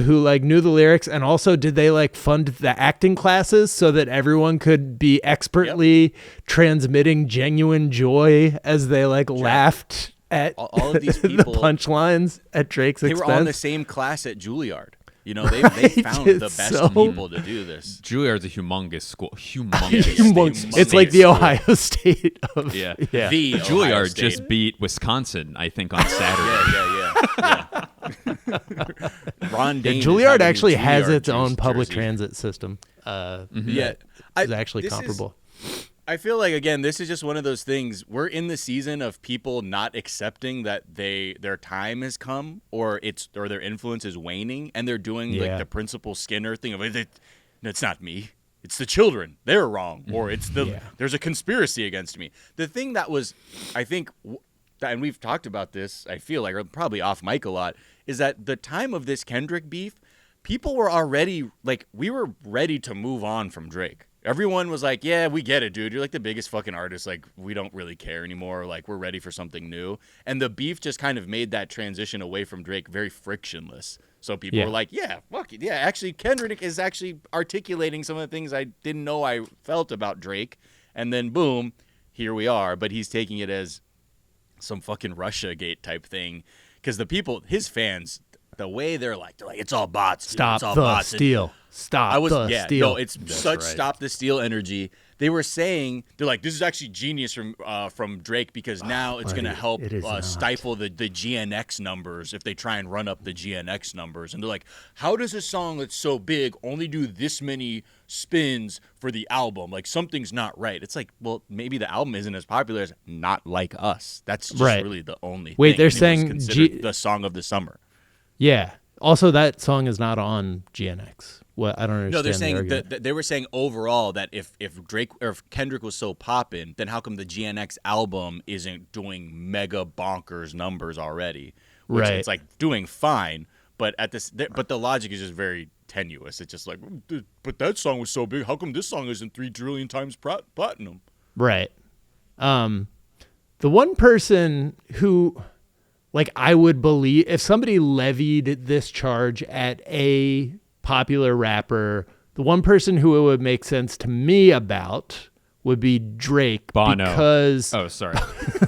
A: who like knew the lyrics, and also did they like fund the acting classes so that everyone could be expertly transmitting genuine joy as they like laughed at
C: all of these
A: the
C: people
A: punchlines at Drake's expense?
C: They were all in the same class at Juilliard. You know, they found the best people to do this.
D: Juilliard's a humongous school.
A: It's like the Ohio State of
D: Yeah.
C: The Ohio
D: Juilliard
C: State.
D: just beat Wisconsin, I think, on Saturday.
C: Ron Dane is
A: Juilliard
C: having
A: actually
C: a
A: has
C: Juilliard
A: its own public
C: jersey.
A: transit system.
C: Yeah,
A: Is actually comparable.
C: I feel like, again, this is just one of those things. We're in the season of people not accepting that their time has come, or their influence is waning, and they're doing like the Principal Skinner thing of it's not me, it's the children, they're wrong, or it's there's a conspiracy against me. The thing that was, I think, and we've talked about this, I feel like, or probably off mic a lot, is that the time of this Kendrick beef, people were already like, we were ready to move on from Drake. Everyone was like, yeah, we get it, dude. You're like the biggest fucking artist. Like, we don't really care anymore. Like, we're ready for something new. And the beef just kind of made that transition away from Drake very frictionless. So people were like, yeah, fuck it. Yeah, actually, Kendrick is actually articulating some of the things I didn't know I felt about Drake. And then, boom, here we are. But he's taking it as some fucking Russiagate type thing. Because the people, his fans, the way they're like, it's all bots. Dude.
A: Stop
C: it's all
A: the
C: bots.
A: steal. Stop the steal.
C: No, it's such stop the steal energy they were saying, they're like, this is actually genius from Drake because now it's going to help stifle the GNX numbers if they try and run up the GNX numbers. And they're like, how does a song that's so big only do this many spins for the album? Like, something's not right. It's like, well, maybe the album isn't as popular as Not Like Us. That's just really the only
A: Wait,
C: thing.
A: they're
C: And it was
A: saying
C: considered the song of the summer.
A: Yeah. Also, that song is not on GNX. Well, I don't understand.
C: No, they're saying
A: that
C: they were saying overall that if Drake or if Kendrick was so poppin', then how come the GNX album isn't doing mega bonkers numbers already? Which
A: Right.
C: It's like doing fine, but but the logic is just very tenuous. It's just like, but that song was so big. How come this song isn't 3 trillion times platinum?
A: Right. The one person who, like, I would believe if somebody levied this charge at a popular rapper, the one person who it would make sense to me about would be Drake.
D: Bono.
A: Because
D: sorry.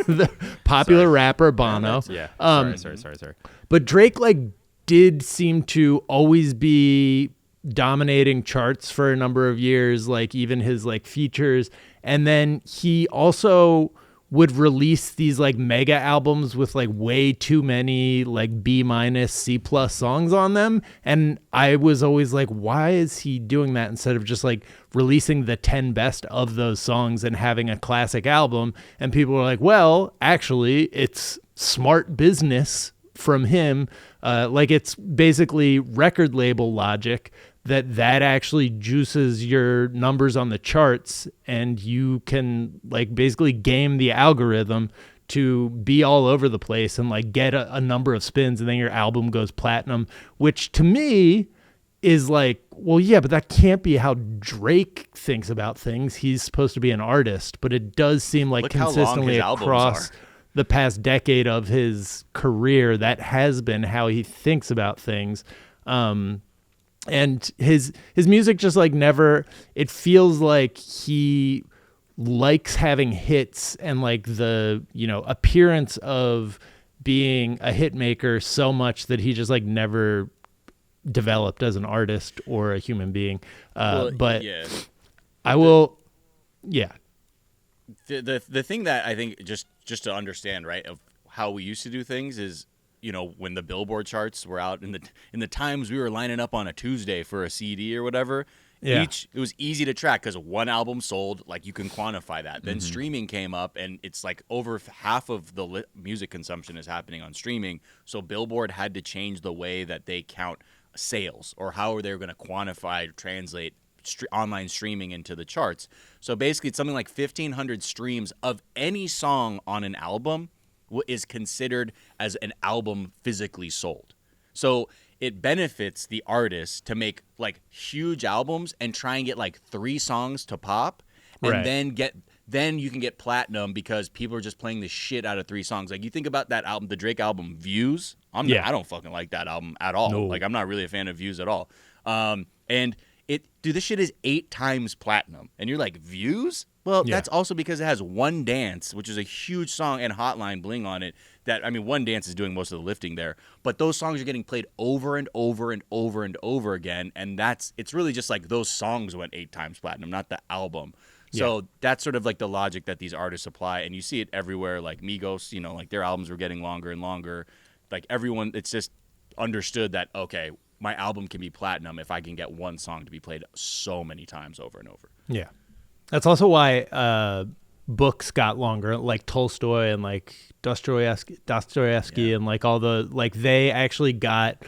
A: the popular rapper Bono.
D: Yeah. Sorry.
A: But Drake, like, did seem to always be dominating charts for a number of years, like even his like features. And then he also would release these like mega albums with like way too many like B-, C+ songs on them. And I was always like, why is he doing that instead of just like releasing the 10 best of those songs and having a classic album? And people were like, well, actually, it's smart business from him. Like, it's basically record label logic that actually juices your numbers on the charts, and you can like basically game the algorithm to be all over the place and like get a number of spins, and then your album goes platinum, which to me is like, well, yeah, but that can't be how Drake thinks about things. He's supposed to be an artist, but it does seem like
C: Look how long
A: consistently
C: his albums
A: across
C: are.
A: the past decade of his career, that has been how he thinks about things. And his music just like never, it feels like he likes having hits and like the, you know, appearance of being a hit maker so much that he just like never developed as an artist or a human being. But
C: yeah.
A: I will, yeah.
C: The thing that I think just to understand, right, of how we used to do things is, you know, when the Billboard charts were out in the times we were lining up on a Tuesday for a CD or whatever, it was easy to track because one album sold, like you can quantify that. Then streaming came up, and it's like over half of the music consumption is happening on streaming. So Billboard had to change the way that they count sales or how they're going to quantify, translate online streaming into the charts. So basically, it's something like 1,500 streams of any song on an album is considered as an album physically sold. So it benefits the artist to make like huge albums and try and get like 3 songs to pop, and then you can get platinum because people are just playing the shit out of 3 songs. Like, you think about that album, the Drake album Views. I don't fucking like that album at all.
A: No.
C: Like, I'm not really a fan of Views at all. And this shit is 8 times platinum, and you're like, Views? Well, that's also because it has One Dance, which is a huge song, and Hotline Bling on it. That, I mean, One Dance is doing most of the lifting there, but those songs are getting played over and over and over and over again, and it's really just like those songs went 8 times platinum, not the album. So that's sort of like the logic that these artists apply, and you see it everywhere. Like Migos, you know, like their albums were getting longer and longer. Like everyone, it's just understood that, okay, my album can be platinum if I can get one song to be played so many times over and over.
A: Yeah. That's also why books got longer, like Tolstoy and like Dostoevsky and like all the, like they actually got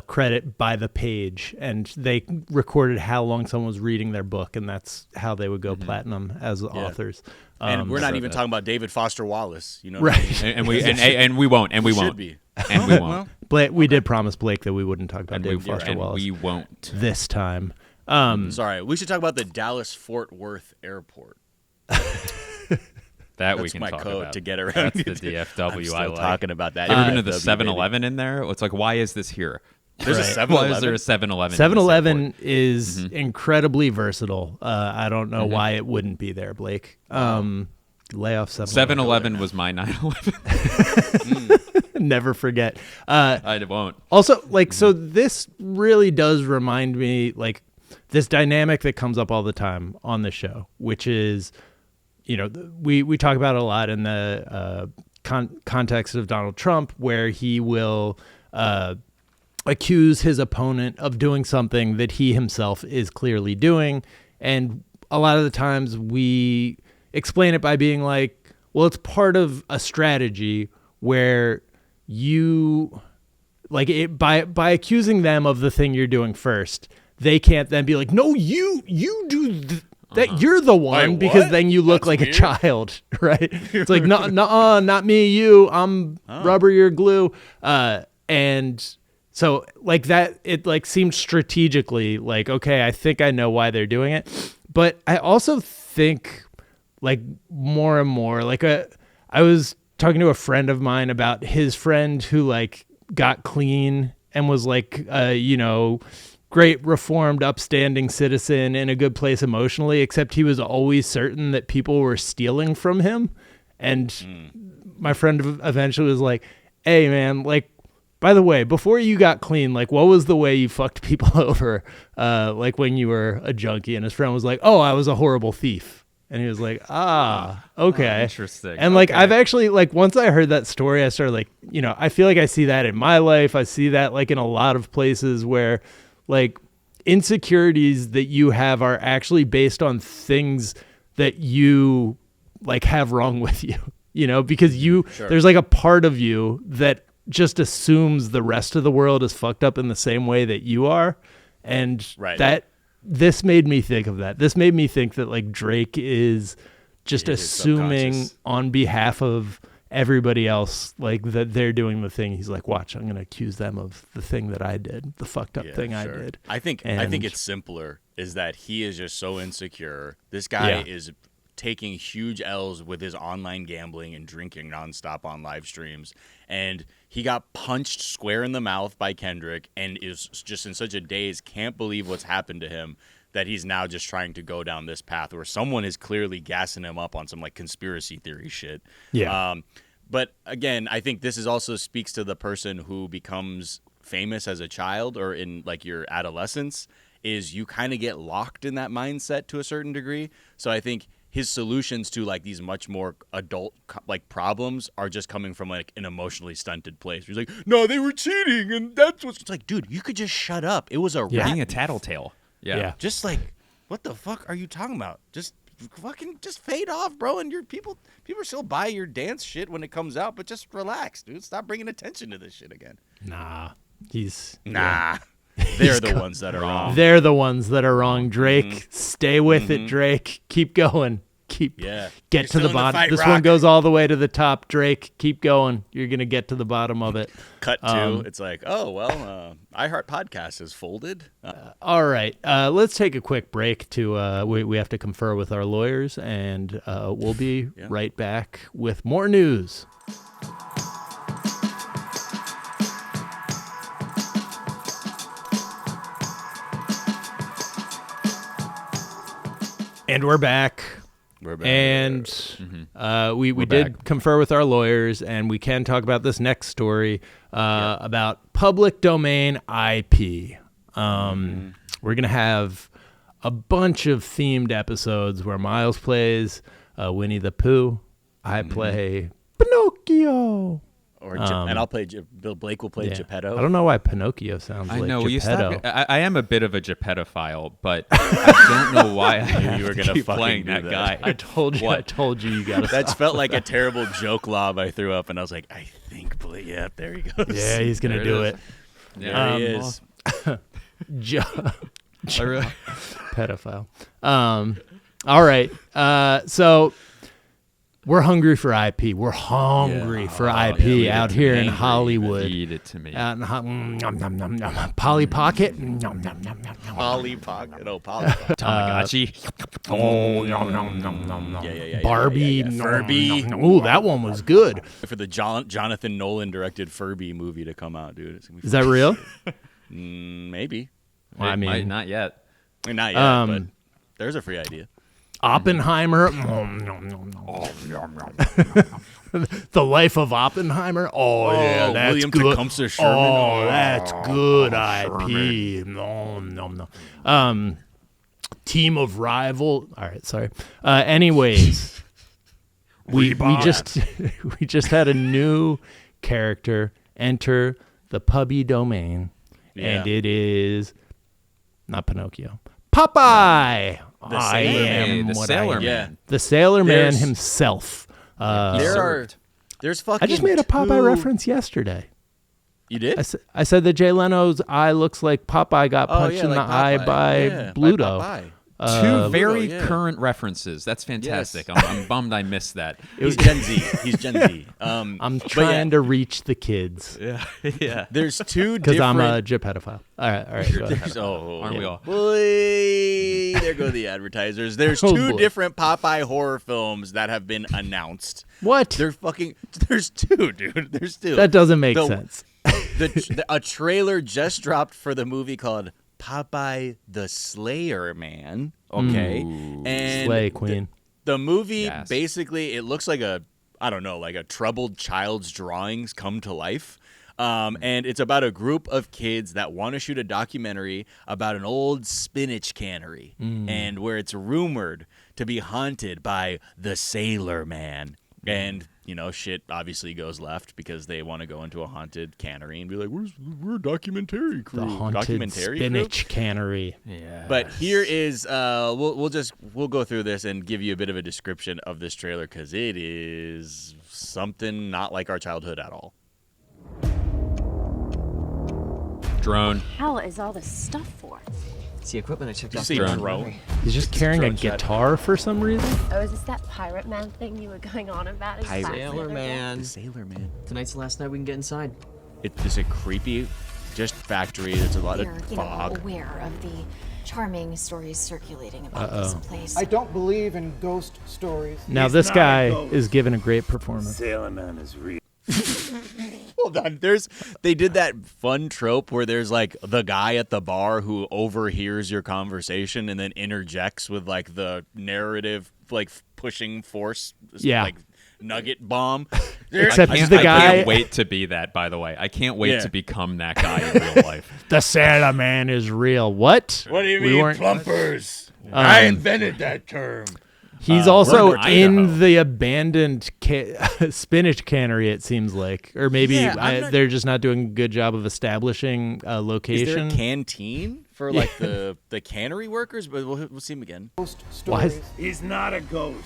A: credit by the page, and they recorded how long someone was reading their book, and that's how they would go platinum as authors.
C: And we're not even talking about David Foster Wallace, you know,
A: right?
C: What I mean?
D: and we won't.
C: Should be.
D: And we won't.
A: Blake, we did promise Blake that we wouldn't talk about David Foster Wallace.
D: We won't
A: this time.
C: Sorry, we should talk about the Dallas-Fort Worth Airport.
D: That we can
C: my
D: talk
C: code
D: about.
C: to get around.
D: That's the DFW.
C: I'm still
D: I like
C: talking about that.
D: You ever been to the
C: DFW,
D: 7-Eleven in there? It's like, why is this here?
C: There's a
A: Right.
C: 7-Eleven.
D: Why is there a 7-Eleven?
A: 7-Eleven is incredibly versatile. I don't know why it wouldn't be there, Blake. Lay off 7-Eleven.
D: 7-Eleven was my 9/11.
A: Never forget.
D: I won't.
A: Also, like, so this really does remind me, like, this dynamic that comes up all the time on the show, which is, we talk about it a lot in the context of Donald Trump, where he will accuse his opponent of doing something that he himself is clearly doing. And a lot of the times we explain it by being like, well, it's part of a strategy where you like it by accusing them of the thing you're doing first. They can't then be like, no, you do that. You're the one.
C: Wait,
A: because
C: what?
A: then you look
C: That's
A: like
C: weird.
A: a child, right? It's like, no, not me, you. I'm rubber, you're glue. And so like that, it like seemed strategically like, okay, I think I know why they're doing it. But I also think like more and more, like I was talking to a friend of mine about his friend who like got clean and was like, great reformed, upstanding citizen in a good place emotionally, except he was always certain that people were stealing from him. And my friend eventually was like, hey man, like, by the way, before you got clean, like what was the way you fucked people over? Like when you were a junkie? And his friend was like, oh, I was a horrible thief. And he was like, okay.
D: Interesting.
A: And like, I've actually like, once I heard that story, I started like, I feel like I see that in my life. I see that like in a lot of places where like insecurities that you have are actually based on things that you like have wrong with you, because there's like a part of you that just assumes the rest of the world is fucked up in the same way that you are. And this made me think of that. This made me think that like Drake is just assuming on behalf of everybody else, like that they're doing the thing. He's like, watch, I'm going to accuse them of the thing that I did, the fucked up thing I did.
C: I think it's simpler is that he is just so insecure. This guy is taking huge L's with his online gambling and drinking nonstop on live streams. And he got punched square in the mouth by Kendrick and is just in such a daze, can't believe what's happened to him, that he's now just trying to go down this path where someone is clearly gassing him up on some like conspiracy theory shit.
A: Yeah.
C: But again, I think this is also speaks to the person who becomes famous as a child or in like your adolescence, is you kind of get locked in that mindset to a certain degree. So I think his solutions to like these much more adult like problems are just coming from like an emotionally stunted place. He's like, no, they were cheating, and that's what's. It's like, dude, you could just shut up. It was a rap.
D: Being a tattletale. Yeah.
C: Just like, what the fuck are you talking about? Just fucking just fade off, bro. And your people still buy your dance shit when it comes out, but just relax, dude. Stop bringing attention to this shit again.
A: Nah.
C: They're the ones that are wrong.
A: They're the ones that are wrong. Drake, stay with it, Drake. Keep going. Get to the bottom. This one goes all the way to the top. Drake, keep going. You're going to get to the bottom of it.
C: Cut to, it's like, oh, well, iHeartPodcasts is folded.
A: All right. Let's take a quick break to, we have to confer with our lawyers, and we'll be right back with more news. And we're back. And we did confer with our lawyers, and we can talk about this next story about public domain IP. We're going to have a bunch of themed episodes where Miles plays Winnie the Pooh. I play Pinocchio.
C: And I'll play, Bill Blake will play Geppetto.
A: I don't know why Pinocchio sounds like Geppetto.
D: I am a bit of a Geppettophile, but I don't know why I
C: you were gonna
D: keep
C: fucking
D: playing
C: do
D: that
C: that.
D: guy.
A: I told you you got to
C: That felt like a terrible joke lob I threw up, and I was like, I think Blake, there he goes.
A: Yeah, he's going to do it.
C: There he is.
A: Pedophile. All right. So we're hungry for IP. We're hungry for IP out here in Hollywood.
D: Feed it to me.
A: Out in Polly Pocket.
C: Polly Pocket. Oh, Polly Pocket.
D: Tamagotchi.
A: Barbie.
C: Furby.
A: Ooh, that one was good.
C: For the Jonathan Nolan directed Furby movie to come out, dude. It's gonna be
A: Is that real?
C: maybe.
A: Well, I mean,
D: Not yet.
C: Not yet, but there's a free idea.
A: Oppenheimer. The Life of Oppenheimer. Oh yeah, that's
C: William
A: good.
C: Tecumseh Sherman.
A: Oh, that's good IP. No. Team of Rival. All right, sorry. Anyways, we just had a new character enter the puppy domain, and it is not Pinocchio. Popeye. I am
D: the
A: what
D: Sailor
A: I am.
D: Man.
A: The Sailor Man
C: There's-
A: himself.
C: There's fucking.
A: I just made a Popeye
C: two-
A: reference yesterday.
C: You did?
A: I said that Jay Leno's eye looks like Popeye got punched in the
C: like
A: eye
C: Popeye.
A: by
C: Yeah,
A: Bluto.
C: Popeye.
D: Two very
C: Bluto, yeah.
D: current references. That's fantastic.
C: Yes.
D: I'm bummed I missed that.
C: He's Gen Z. He's Gen Z.
A: I'm trying to reach the kids
D: Yeah.
C: There's two
A: because
C: different.
A: I'm a Jip pedophile. All right. Go ahead.
D: Aren't we all?
C: Boy, there go the advertisers. There's
A: Oh,
C: two
A: boy.
C: different Popeye horror films that have been announced.
A: What?
C: There's two, dude. There's two.
A: That doesn't make
C: The-
A: sense.
C: A trailer just dropped for the movie called Popeye the Slayer Man. Okay. And
A: Slay Queen.
C: The movie
D: Yes.
C: basically it looks like a troubled child's drawings come to life. And it's about a group of kids that want to shoot a documentary about an old spinach cannery and where it's rumored to be haunted by the Sailor Man. And, shit obviously goes left because they want to go into a haunted cannery and be like, we're a documentary crew.
A: The haunted
C: documentary crew?
A: spinach cannery.
D: Yeah.
C: But here is we'll go through this and give you a bit of a description of this trailer because it is something not like our childhood at all.
D: Drone.
E: Hell is all this stuff for?
F: It's the equipment I checked
C: Did you
F: off
C: say
F: the
C: drone?
F: runway.
A: He's just carrying a
C: drone shot.
A: guitar for some reason.
E: Oh, is this that pirate man thing you were going on about? Is
C: Pirate.
E: that
F: Sailor
E: the other
F: Man.
C: The Sailor Man.
F: Tonight's the last night we can get inside.
C: It's just a creepy just factory. There's a lot
G: We're,
C: of fog.
G: aware of the charming stories circulating about this place.
H: I don't believe in ghost stories.
A: Now this guy is giving a great performance.
I: Sailor Man is real.
C: Hold on. They did that fun trope where there's like the guy at the bar who overhears your conversation and then interjects with like the narrative like pushing force
A: Yeah.
C: like nugget bomb.
A: Except
D: I
A: he's the guy.
D: can't wait to be that, by the way. I can't wait
C: Yeah.
D: to become that guy in real life.
A: The Sailor Man is real. What?
C: What do you
A: We
C: mean,
A: weren't-
C: plumpers? I invented that term.
A: He's also
D: we're in Idaho.
A: in the abandoned spinach cannery, it seems like. Or maybe
C: Yeah, I'm not-
A: they're just not doing a good job of establishing a
C: Is
A: location.
C: there a canteen for like the cannery workers? But we'll see him again.
H: Ghost
A: Why is-
H: stories.
I: He's not a ghost.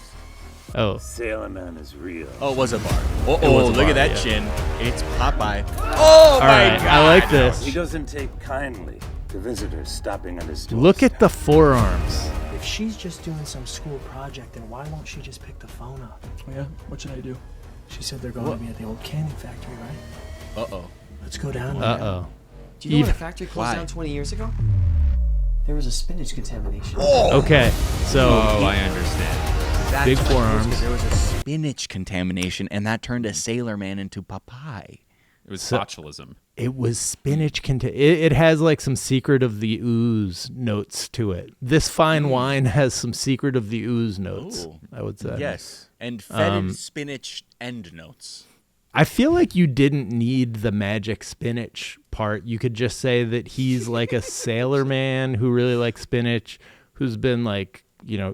A: Oh,
I: Sailor Man is real.
C: Oh, it was a bar.
A: was a
C: Look
A: bar,
C: at that
A: yeah.
C: chin. It's Popeye. Oh
A: all right. I like this.
I: He doesn't take kindly to visitors stopping at his door.
A: Look at the forearms.
H: If she's just doing some school project, then why won't she just pick the phone up?
J: Yeah, what should I do?
H: She said they're going to be at the old canning factory, right?
C: Uh-oh.
H: Let's go down there.
A: Uh-oh.
F: Do you know when
A: Eve-
F: a factory closed
C: Why?
F: down 20 years ago? There was a spinach contamination.
A: Okay, so
D: Oh, I understand.
C: That's
A: Big
C: what it was, 'cause
A: forearms.
C: There was a spinach contamination, and that turned a Sailor Man into Popeye.
D: It was
A: So-
D: botulism.
A: it was spinach. It has like some Secret of the Ooze notes to it. This fine wine has some Secret of the Ooze notes,
C: Ooh.
A: I would say.
C: Yes, and fetid spinach end notes.
A: I feel like you didn't need the magic spinach part. You could just say that he's like a sailor man who really likes spinach, who's been like,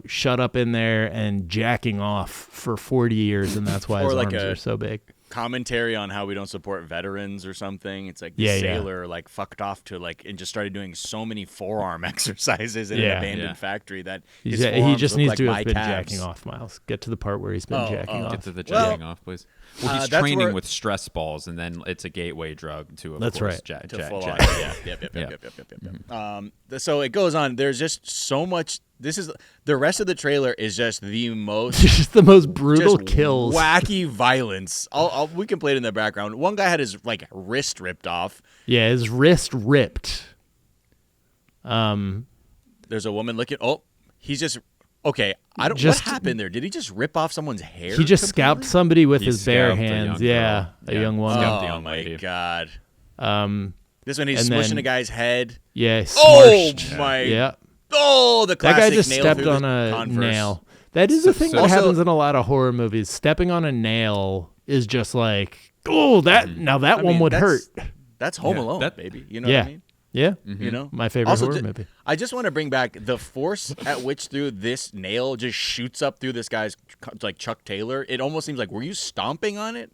A: shut up in there and jacking off for 40 years, and that's why his
C: Or like
A: arms
C: a-
A: are so big.
C: Commentary on how we don't support veterans or something. It's like the
A: Yeah, yeah.
C: sailor like fucked off to like and just started doing so many forearm exercises in an
A: Yeah.
C: abandoned
D: Yeah.
C: factory that
A: He
C: his
A: just
C: forearms
A: needs
C: look like
A: to
C: my
A: have been
C: calves.
A: jacking off, Miles. Get to the part where he's been jacking
C: oh.
A: off.
D: Get to the
C: Well,
D: jacking off, please. Well, he's
C: that's
D: training
C: where-
D: with stress balls, and then it's a gateway drug to, of
A: That's
D: course,
A: right.
C: To full on.
D: jack.
C: Yeah. Yep. So it goes on. There's just so much. The rest of the trailer is just the most
A: It's just the most brutal
C: just
A: kills.
C: wacky violence. We can play it in the background. One guy had his like wrist ripped off.
A: Yeah, his wrist ripped.
C: There's a woman looking. Oh, he's just okay. What happened there? Did he just rip off someone's hair?
A: He just scalped somebody with
D: He
A: his bare
D: scalped a
A: hands.
D: young
A: Yeah,
D: girl.
A: a
D: Yeah,
A: young woman.
D: scalped the
C: Oh
D: young
C: my
D: lady.
C: god!
A: Um,
C: This one he's
A: and
C: smushing
A: then-
C: a guy's head.
A: yeah,
C: Oh
A: smushed.
C: my!
A: Yeah.
C: Oh, the
A: That
C: classic
A: guy just
C: nail
A: stepped
C: through
A: on
C: the
A: a
C: Converse.
A: nail. That is a thing that
C: also-
A: happens in a lot of horror movies. Stepping on a nail is just like, oh, that one would hurt.
C: That's Home Alone, baby. You know what I mean?
A: Yeah.
C: You know,
A: My favorite
C: also,
A: horror movie.
C: I just want to bring back the force at which through this nail just shoots up through this guy's like Chuck Taylor. It almost seems like, were you stomping on it?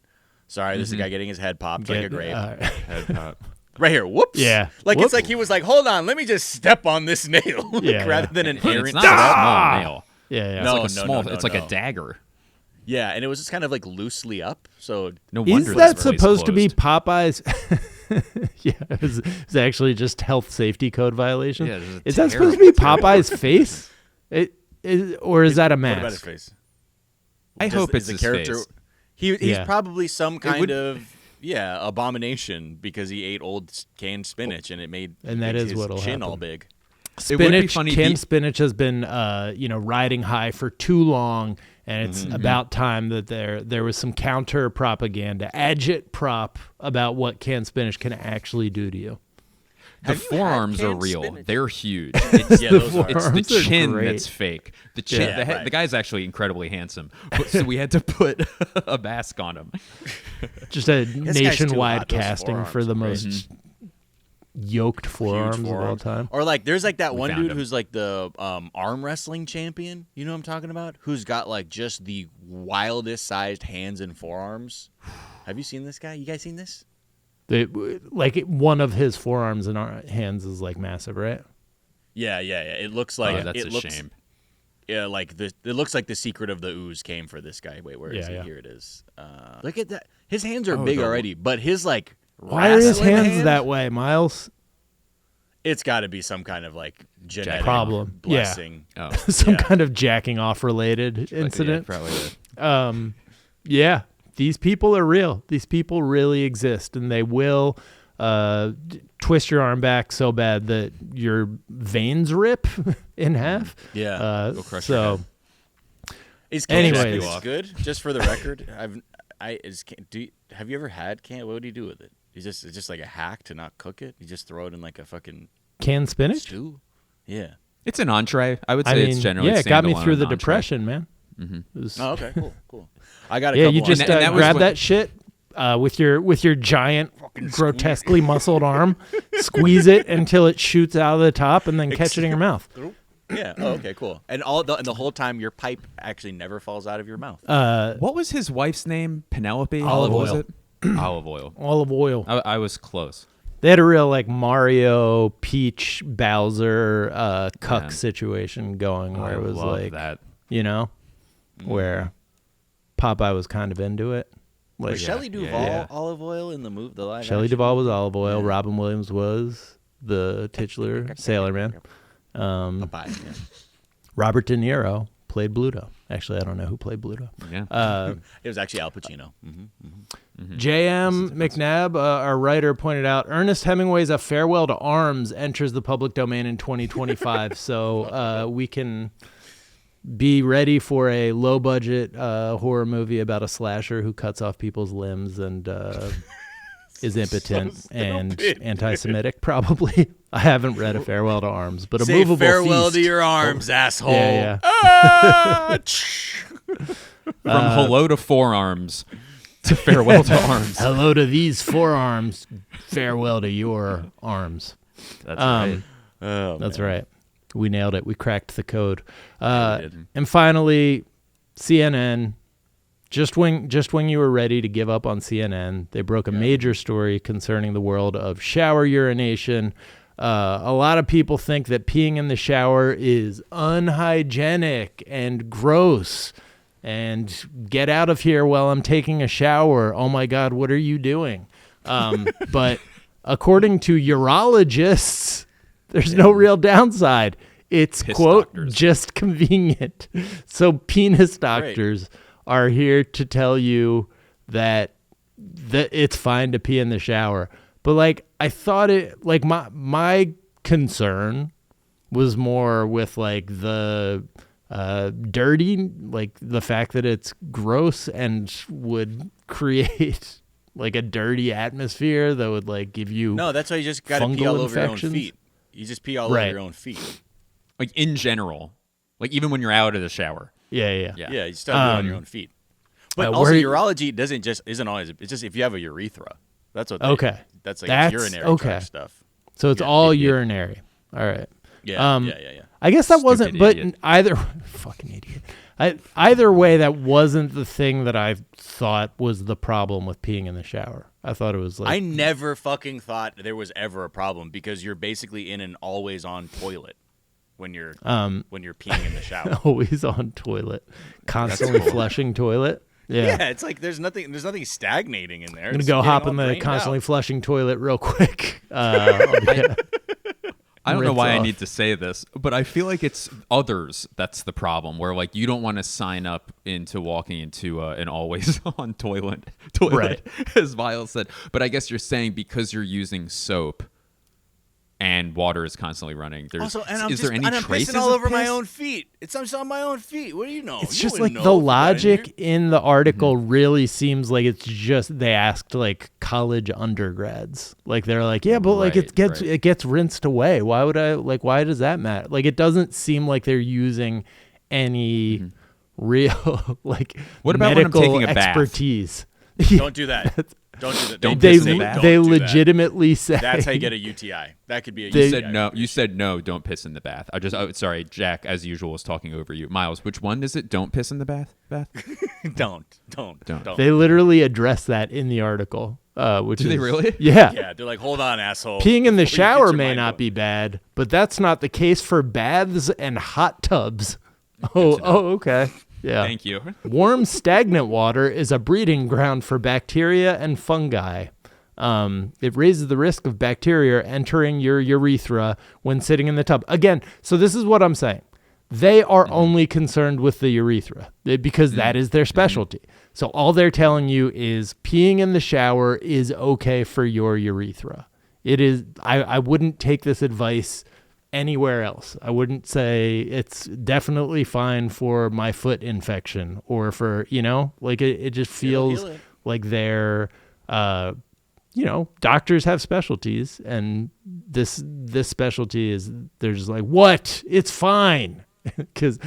C: Sorry, this is a guy getting his head popped like a grape.
D: Head pop.
C: Right here, whoops.
A: Yeah.
C: Like
A: Whoop.
C: it's like he was like, hold on, let me just step on this nail,
A: Yeah,
C: rather than an
D: And
C: errant
D: it's not
C: step.
D: a small nail.
A: Yeah.
C: No,
D: It's like a small.
C: no,
D: it's like
C: no.
D: a dagger.
C: Yeah, and it was just kind of like loosely up. So
D: No
A: Is
D: wonder
A: that
D: this place
A: supposed to be
D: closed.
A: Popeye's? Yeah, it was actually just health safety code violation.
D: Yeah, there's a
A: is that supposed to be Popeye's face? Or is that a
C: what about his
A: mask?
C: face?
D: I
C: Does-
D: hope
C: is
D: it's
C: the
D: his
C: character.
D: face.
C: He's
A: Yeah.
C: probably some kind
D: would-
C: of abomination because he ate old canned spinach and it made
A: And that
C: his
A: is what'll
C: chin
A: happen.
C: all big.
D: It would be
A: Spinach,
D: funny
A: canned
D: be-
A: spinach has been, riding high for too long, and it's about time that there was some counter propaganda, agit-prop about what canned spinach can actually do to you.
D: The
C: Have you had
D: forearms are
C: canned
D: real.
C: spinach?
D: They're huge. It's,
C: Yeah, those are.
D: it's the
A: Forearms are
D: chin
A: great.
D: that's fake. The chin.
C: Yeah,
D: the,
C: right.
D: the guy's actually incredibly handsome. So we had to put a mask on him.
A: Just a
C: guy's too
A: nationwide
C: hot. Those
A: casting for
C: forearms
A: the
C: are
A: most yoked forearms of all
C: forearms.
A: time.
C: Or like, there's like that one
D: found
C: dude
D: him.
C: who's like the arm wrestling champion. You know what I'm talking about? Who's got like just the wildest sized hands and forearms. Have you seen this guy? You guys seen this?
A: One of his forearms and hands is like massive, right?
C: Yeah. It looks like
D: that's
C: it
D: a
C: looks,
D: shame.
C: Yeah, like it looks like the secret of the ooze came for this guy. Wait, where is
A: Yeah,
C: he?
A: yeah.
C: Here it is. Look at that. His hands are
D: Oh,
C: big
D: the-
C: already, but his like
A: Why are his
C: wrestling
A: hands that way, Miles?
C: It's got to be some kind of like genetic
A: Problem. Yeah.
C: blessing.
D: Oh,
A: Some
C: Yeah.
A: kind of jacking off related incident.
D: Yeah, probably.
A: Yeah, these people are real. These people really exist, and they will twist your arm back so bad that your veins rip in half.
C: Yeah.
D: Go crush your
A: so
C: head. Is
A: Anyways.
C: cannabis good? Just for the record, have you ever had can? What would you do with it? It's just like a hack to not cook it. You just throw it in like a fucking
A: canned spinach.
C: stew. Yeah.
D: It's an entree. I would say
A: I mean,
D: it's generally
A: yeah, it got me
D: standalone
A: through the
D: entree.
A: depression, man. It was-
C: Oh, okay. Cool. I got a
A: yeah,
C: couple.
A: you just
D: And that was
A: grab
D: when-
A: that shit with your giant, grotesquely muscled arm, squeeze it until it shoots out of the top, and then catch it in your mouth.
C: Yeah. Oh, okay. Cool. And the whole time your pipe actually never falls out of your mouth.
D: What was his wife's name? Penelope?
A: Olive
D: What was
A: oil.
D: it? Olive oil.
A: Olive oil.
D: I was close.
A: They had a real like Mario, Peach, Bowser, cuck
D: Man.
A: situation going where
D: I
A: it was
D: love
A: like,
D: that.
A: you know, where Popeye was kind of into it. Like
C: Was Shelley Duvall
A: yeah.
C: olive oil in the movie? The live
A: Shelley
C: action?
A: Duvall was olive oil. Robin Williams was the titular sailorman.
C: Popeye. Yeah.
A: Robert De Niro played Bluto. Actually, I don't know who played Bluto.
D: Yeah.
C: It was actually Al Pacino.
A: J.M. McNabb, our writer, pointed out Ernest Hemingway's A Farewell to Arms enters the public domain in 2025, so we can be ready for a low-budget horror movie about a slasher who cuts off people's limbs and is impotent and anti-Semitic, probably. I haven't read A Farewell to Arms, but a
C: Say
A: movable
C: farewell
A: feast.
C: to your arms, asshole.
A: Yeah,
C: Ah!
D: From hello to forearms to farewell to arms.
A: Hello to these forearms. Farewell to your arms.
D: That's right.
C: Oh,
A: That's
C: man.
A: right. We nailed it. We cracked the code.
C: we did.
A: And finally, CNN. Just when you were ready to give up on CNN, they broke a major story concerning the world of shower urination. A lot of people think that peeing in the shower is unhygienic and gross. And get out of here while I'm taking a shower. Oh my God, what are you doing? But according to urologists, there's no real downside. It's,
D: Piss
A: quote,
D: doctors.
A: just convenient. So penis doctors are here to tell you that it's fine to pee in the shower. But like, I thought it, like my concern was more with like the dirty, like the fact that it's gross and would create like a dirty atmosphere that would like give you
C: No, that's why you just got to pee
A: fungal
C: all over your own
A: infections.
C: feet. You just pee all over
A: Right.
C: your own feet.
D: Like in general, like even when you're out of the shower.
A: Yeah.
C: Yeah, you start doing it on your own feet. But also, urology isn't always. It's just if you have a urethra. That's what. That's like urinary tract stuff.
A: So it's all urinary. All right.
C: Yeah.
A: I guess that wasn't, but
D: idiot.
A: either fucking idiot. Either way, that wasn't the thing that I thought was the problem with peeing in the shower. I thought it was like
C: I never fucking thought there was ever a problem because you're basically in an always on toilet when you're peeing in the shower.
A: Always on toilet, constantly flushing toilet. Yeah,
C: it's like there's nothing stagnating in there.
A: I'm gonna go hop in the constantly flushing toilet real quick.
D: I don't know why I need to say this, but I feel like it's others that's the problem. Where like you don't want to sign up into walking into an always on toilet,
A: Right.
D: as Miles said. But I guess you're saying because you're using soap and water is constantly running. There's
C: Also, and I'm
D: traces
C: pissing all
D: of
C: over my
D: piss?
C: own feet. It's on my own feet. What do you know?
A: It's
C: You
A: just
C: wouldn't
A: like
C: know
A: the
C: if you got in
A: logic
C: here.
A: in the article really seems like it's just they asked like college undergrads. Like they're like, yeah, but like it gets rinsed away. Why does that matter? Like it doesn't seem like th're using any real like
D: What about when I'm
A: medical
D: taking a bath?
A: expertise.
C: Don't do that. Don't do that.
D: Don't
A: They
D: piss in the bath.
A: they
C: Don't do that.
A: legitimately say
C: That's how you get a UTI. That could be a
D: You
C: UTI.
D: said no. You said no. Don't piss in the bath. Sorry, Jack. As usual, was talking over you. Miles, which one is it? Don't piss in the bath.
C: Don't.
A: They literally address that in the article. Which
D: Do they really?
A: Yeah.
C: Yeah, they're like, hold on, asshole.
A: Peeing in the
C: Before you get
A: shower
C: your
A: may
C: mind
A: not
C: blown.
A: be bad, but that's not the case for baths and hot tubs. Oh, okay. Yeah.
D: Thank you.
A: Warm, stagnant water is a breeding ground for bacteria and fungi. It raises the risk of bacteria entering your urethra when sitting in the tub. Again, so this is what I'm saying. They are only concerned with the urethra because that is their specialty. So all they're telling you is peeing in the shower is okay for your urethra. It is. I wouldn't take this advice anywhere else. I wouldn't say it's definitely fine for my foot infection or for, like it just feels like they're, doctors have specialties and this specialty is, they're just like, what? It's fine. because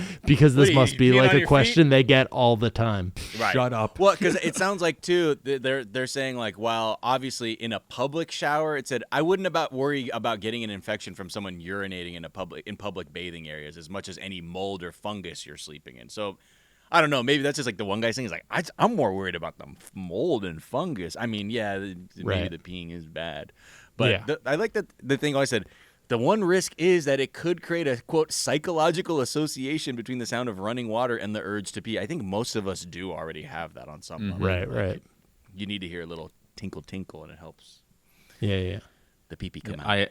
A: this must be like a question they get all the time.
C: Right.
D: Shut up.
C: Well, because it sounds like too they're saying like, well, obviously in a public shower, it said I wouldn't worry about getting an infection from someone urinating in public bathing areas as much as any mold or fungus you're sleeping in. So I don't know. Maybe that's just like the one guy saying is like I'm more worried about the mold and fungus. I mean, yeah, maybe the peeing is bad, but I like that the thing I said. The one risk is that it could create a, quote, psychological association between the sound of running water and the urge to pee. I think most of us do already have that on some level.
A: Right.
C: You need to hear a little tinkle, tinkle, and it helps.
A: Yeah.
C: The pee-pee come out.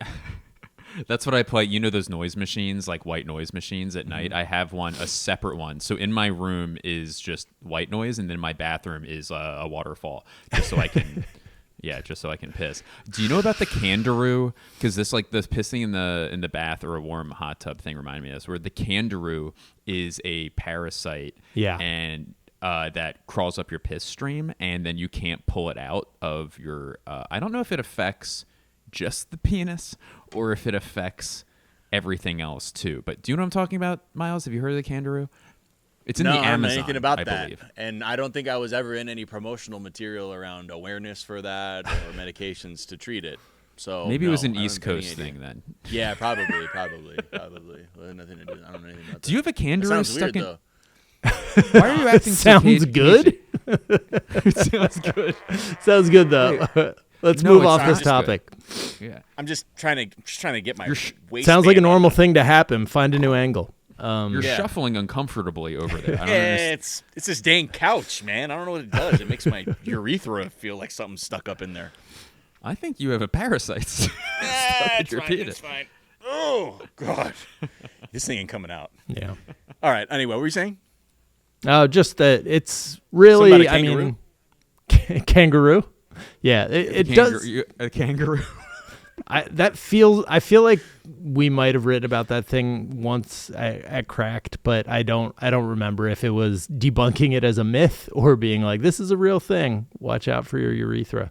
D: That's what I play. You know those noise machines, like white noise machines at night? I have a separate one. So in my room is just white noise, and then my bathroom is a waterfall, just so I can... Yeah, just so I can piss. Do you know about the kangaroo? Because this pissing in the bath or a warm hot tub thing reminded me of this, where the kangaroo is a parasite.
A: Yeah.
D: And that crawls up your piss stream, and then you can't pull it out of your. I don't know if it affects just the penis or if it affects everything else too. But do you know what I'm talking about, Miles? Have you heard of the kangaroo? It's in the Amazon,
C: I don't know anything about
D: I
C: that.
D: believe.
C: And I don't think I was ever in any promotional material around awareness for that or medications to treat it. So
D: Maybe it was an
C: I don't
D: East
C: have any
D: Coast
C: idea.
D: thing then.
C: Yeah, probably. Well, nothing to do. I don't know anything about that.
D: Do you have a kangaroo
C: Sounds
D: stuck
C: weird,
D: in?
C: though.
D: Why are you acting so
A: Sounds good.
D: It sounds good.
A: Sounds good though. Let's
D: No,
A: move
D: it's
A: off
D: not
A: this
D: just
A: topic.
D: Yeah.
C: I'm just trying to get my waistband.
A: Sounds like a
C: on.
A: normal thing to happen. Find a new angle.
D: You're shuffling uncomfortably over there. I don't
C: Yeah,
D: understand.
C: it's this dang couch, man. I don't know what it does. It makes my urethra feel like something's stuck up in there.
D: I think you have a parasite. stuck in
C: It's
D: your
C: fine.
D: penis.
C: It's fine. Oh God, this thing ain't coming out.
A: Yeah.
C: All right. Anyway, what were you saying?
A: Just that it's
C: Something
A: really,
C: about a kangaroo?
A: kangaroo. Yeah, it does.
D: A kangaroo.
A: I feel like we might have written about that thing once at Cracked, but I don't remember if it was debunking it as a myth or being like, this is a real thing. Watch out for your urethra.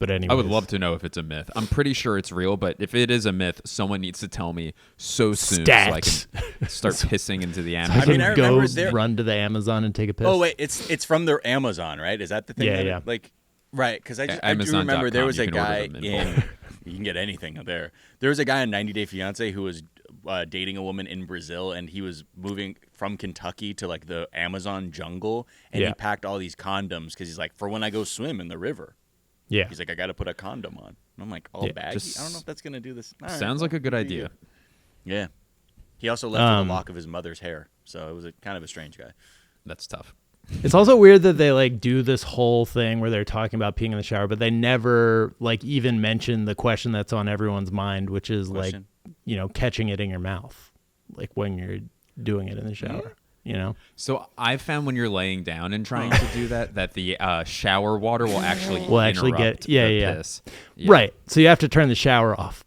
A: But anyway,
D: I would love to know if it's a myth. I'm pretty sure it's real, but if it is a myth, someone needs to tell me so soon so I can start pissing into the Amazon.
A: I mean, I
C: remember
A: run to the Amazon and take a piss.
C: Oh wait, it's from their Amazon, right? Is that the thing?
A: Yeah, yeah.
C: Like, right? Because I do remember there was a guy in. You can get anything there. There was a guy in 90 Day Fiancé who was dating a woman in Brazil, and he was moving from Kentucky to like the Amazon jungle, and he packed all these condoms because he's like, for when I go swim in the river.
A: Yeah.
C: He's like, I got to put a condom on. And I'm like, baggy? I don't know if that's going to do this.
D: Sounds like a good idea.
C: Yeah. He also left with a lock of his mother's hair. So it was kind of a strange guy.
D: That's tough.
A: It's also weird that they like do this whole thing where they're talking about peeing in the shower, but they never like even mention the question that's on everyone's mind, which is like, catching it in your mouth, like when you're doing it in the shower.
D: So I found when you're laying down and trying to do that the shower water will actually
A: get
D: piss.
A: Right. So you have to turn the shower off,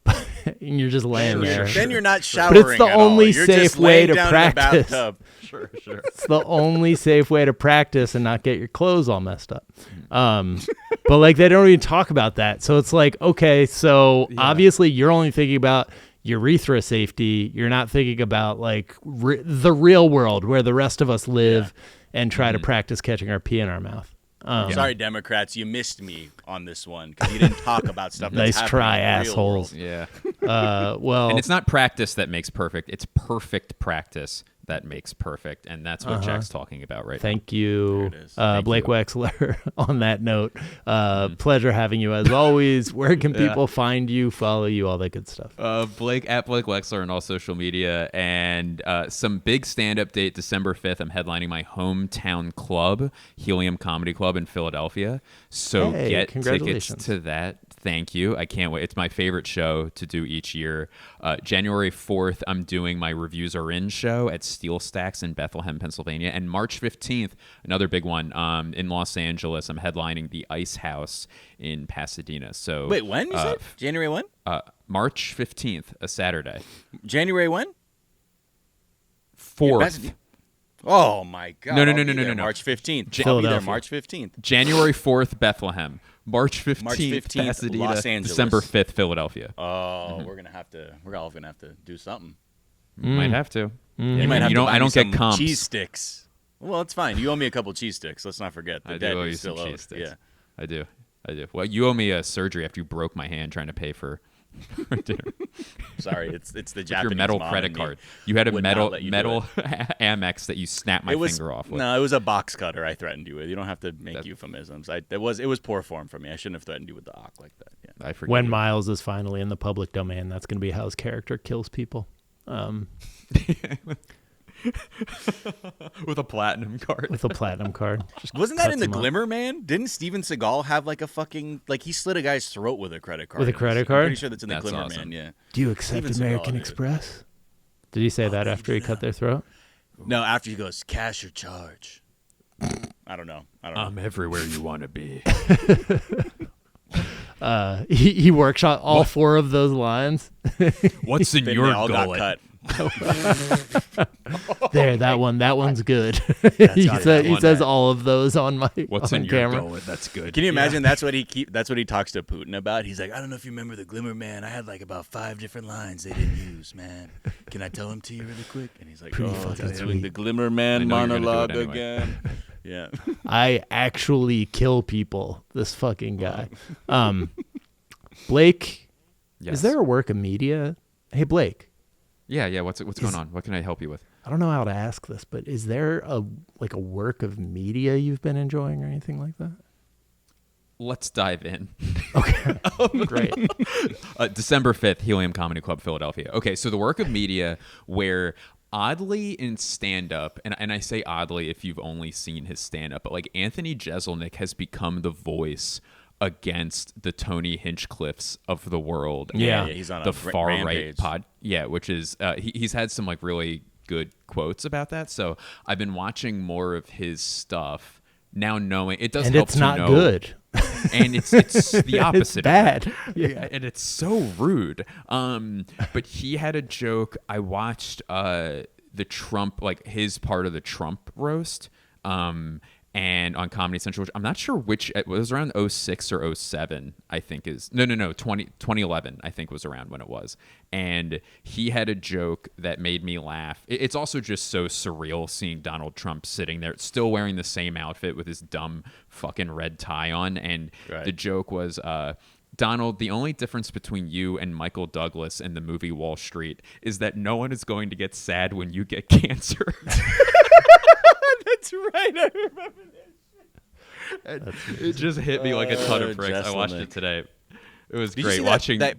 A: and you're just laying there.
C: Then you're not showering.
A: But it's the
C: at
A: only
C: all. You're
A: safe
C: just
A: way
C: laying
A: to
C: down
A: practice.
C: In the bathtub. Sure.
A: It's the only safe way to practice and not get your clothes all messed up. But like they don't even talk about that. So it's like, okay, so obviously you're only thinking about urethra safety. You're not thinking about like the real world where the rest of us live and try to practice catching our pee in our mouth.
C: Sorry, Democrats, you missed me on this one because you didn't talk about stuff that's
A: nice try,
C: in the real
A: assholes.
C: world.
D: Yeah.
A: Well,
D: and it's not practice that makes perfect. It's perfect practice that makes perfect, and that's what Jack's talking about right now.
A: Thank you,
C: There it is.
A: Blake Wexler. On that note, pleasure having you as always. Where can people find you, follow you, all that good stuff?
D: Blake Wexler on all social media, and some big stand-up date December 5th. I'm headlining my hometown club, Helium Comedy Club in Philadelphia. So get tickets to that. Thank you. I can't wait. It's my favorite show to do each year. January 4th, I'm doing my Reviews Are In show at Steel Stacks in Bethlehem, Pennsylvania. And March 15th, another big one, in Los Angeles, I'm headlining the Ice House in Pasadena. So
C: wait, when you said? January when?
D: March 15th, a Saturday.
C: January when?
D: 4th.
C: Oh my God!
D: No.
C: March 15th. I'll be there March 15th.
D: January 4th, Bethlehem. March 15th, Pasadena.
C: Los Angeles.
D: December 5th, Philadelphia.
C: Oh, we're all gonna have to do something.
D: Might have to.
C: You might have to buy
D: I don't
C: some
D: get comps.
C: cheese sticks. Well, it's fine. You owe me a couple cheese sticks. Let's not forget.
D: I do owe you some cheese sticks.
C: Yeah,
D: I do. Well, you owe me a surgery after you broke my hand trying to pay for dinner.
C: Sorry, it's the Japanese
D: your metal
C: mom
D: credit
C: and
D: card. You had a metal
C: do
D: Amex that you snapped my finger off with.
C: No, it was a box cutter I threatened you with. You don't have to make euphemisms. It was poor form for me. I shouldn't have threatened you with the awk like that. Yeah.
D: I forget.
A: When Miles is finally in the public domain, that's going to be how his character kills people.
D: With a platinum card.
A: Just
C: wasn't that in The Glimmer, man? Didn't Steven Seagal have like a fucking he slit a guy's throat with a credit card?
A: With a credit card?
C: I'm pretty sure that's in The Glimmer,
D: awesome.
C: man. Yeah.
A: Do you accept
C: Steven
A: American
C: Seagal,
A: Express? Did he say that after he cut their throat?
C: No, after he goes cash or charge. I don't know.
D: I'm everywhere you want to be.
A: He workshop all four of those lines.
D: What's in
C: Then
D: your
C: they all got
D: gullet?
C: cut.
A: There, that one's good. he says all of those on my
D: What's
A: on
D: in
A: camera.
D: your gullet? That's good.
C: Can you imagine that's what he talks to Putin about? He's like, I don't know if you remember The Glimmer, man. I had like about 5 different lines they didn't use, man. Can I tell them to you really quick? And he's like,
A: Pretty fucking
C: doing
A: sweet.
C: The Glimmer Man
D: I know you're gonna
C: monologue
D: do it anyway.
C: again. Yeah.
A: I actually kill people. This fucking guy. Blake,
D: Yes.
A: is there a work of media? Hey, Blake.
D: Yeah. What's going on? What can I help you with?
A: I don't know how to ask this, but is there a work of media you've been enjoying or anything like that?
D: Let's dive in.
A: Okay. Great.
D: December 5th, Helium Comedy Club, Philadelphia. Okay, so the work of media where oddly in stand-up, and I say oddly if you've only seen his stand-up, but like Anthony Jeselnik has become the voice against the Tony Hinchcliffes of the world.
A: Yeah,
C: he's on
D: the
C: a
D: far right
C: rampage.
D: pod. Yeah, which is he's had some like really good quotes about that. So I've been watching more of his stuff now, knowing it does
A: And
D: help
A: it's
D: to
A: not
D: know,
A: good.
D: and it's the opposite.
A: It's bad.
D: Of that. Yeah, and it's so rude. But he had a joke. I watched the Trump, like his part of the Trump roast. and on Comedy Central, which I'm not sure which, it was around 06 or 07, I think is, no, 2011, I think was around when it was. And he had a joke that made me laugh. It's also just so surreal seeing Donald Trump sitting there, still wearing the same outfit with his dumb fucking red tie on. And the joke was, Donald, the only difference between you and Michael Douglas in the movie Wall Street is that no one is going to get sad when you get cancer.
C: That's right. I remember
D: that shit. It just hit me like a ton of bricks. I watched it today. It was great watching
C: that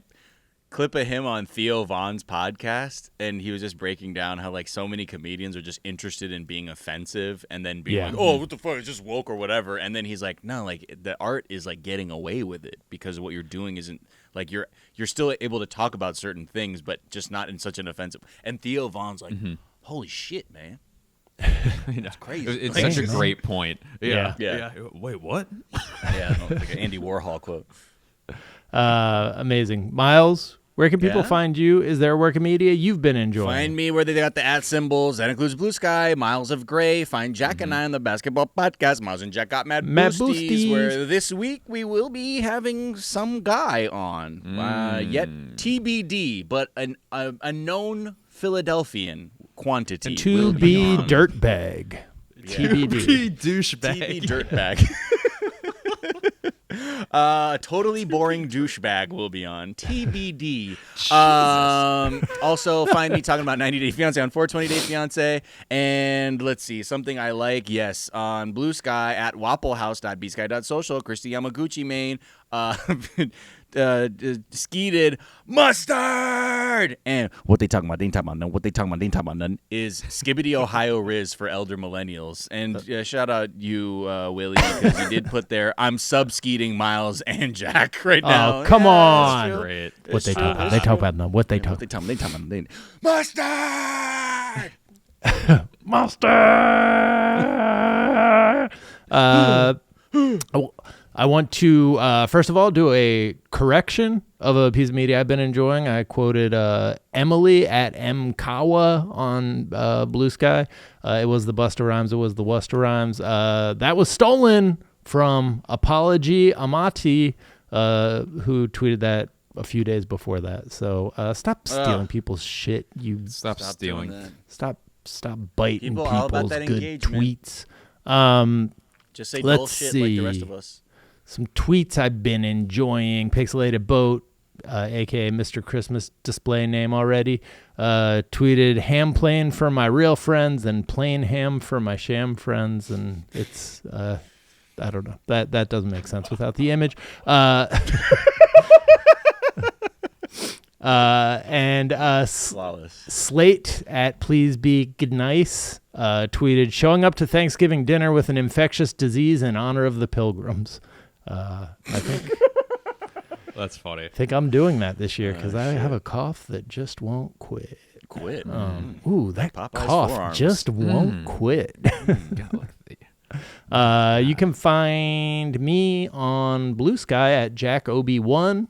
C: clip of him on Theo Von's podcast, and he was just breaking down how like so many comedians are just interested in being offensive and then being like, oh, what the fuck, it's just woke or whatever. And then he's like, no, like the art is like getting away with it because what you're doing isn't like you're still able to talk about certain things, but just not in such an offensive. And Theo Von's like, holy shit, man. That's crazy.
D: It's such a great point. Yeah. Wait, what?
C: Yeah, like an Andy Warhol quote.
A: Amazing. Miles, where can people find you? Is there a work of media you've been enjoying?
C: Find me where they got the @ symbols. That includes Blue Sky, Miles of Gray. Find Jack and I on the basketball podcast. Miles and Jack got Mad Boosties, where this week we will be having some guy on. Yet TBD, but a known Philadelphian quantity.
A: To be dirtbag. TBD.
D: Douchebag.
C: TB dirtbag. Totally boring douchebag will be on TBD. Also, find me talking about 90 Day Fiance on 420 Day Fiance, and let's see something I like. Yes, on Blue Sky at wapplehouse.bsky.social. Christy Yamaguchi main. Skeeted mustard, and what they talking about? They ain't talking about none. What they talking about? They ain't talking about none. Is Skibbity Ohio Riz for elder millennials. And shout out you, Willie, because you did put there. I'm sub-skeeting Miles and Jack right now.
A: Oh, come on!
D: Great.
A: What they talk about? They talk about none. What they talk?
C: They talking about? Mustard.
A: Mustard. I want to, first of all, do a correction of a piece of media I've been enjoying. I quoted Emily at Mkawa on Blue Sky. It was the Busta Rhymes. It was the Wuster Rhymes. That was stolen from Apology Amati, who tweeted that a few days before that. So stop stealing people's shit. You
D: stop stealing.
A: Stop biting
C: People all about
A: people's
C: that
A: good
C: engagement.
A: tweets.
C: Just say
A: let's
C: bullshit
A: see.
C: like the rest of us.
A: Some tweets I've been enjoying. Pixelated Boat, a.k.a. Mr. Christmas display name already, tweeted ham plain for my real friends and plain ham for my sham friends. And it's, I don't know. That doesn't make sense without the image. Slate at Please Be Good Nice tweeted, showing up to Thanksgiving dinner with an infectious disease in honor of the pilgrims. I think
D: that's funny.
A: I think I'm doing that this year because I have a cough that just won't quit. Ooh, that
C: Popeye's
A: cough
C: forearms.
A: just won't quit. You can find me on Blue Sky at JackO'B1.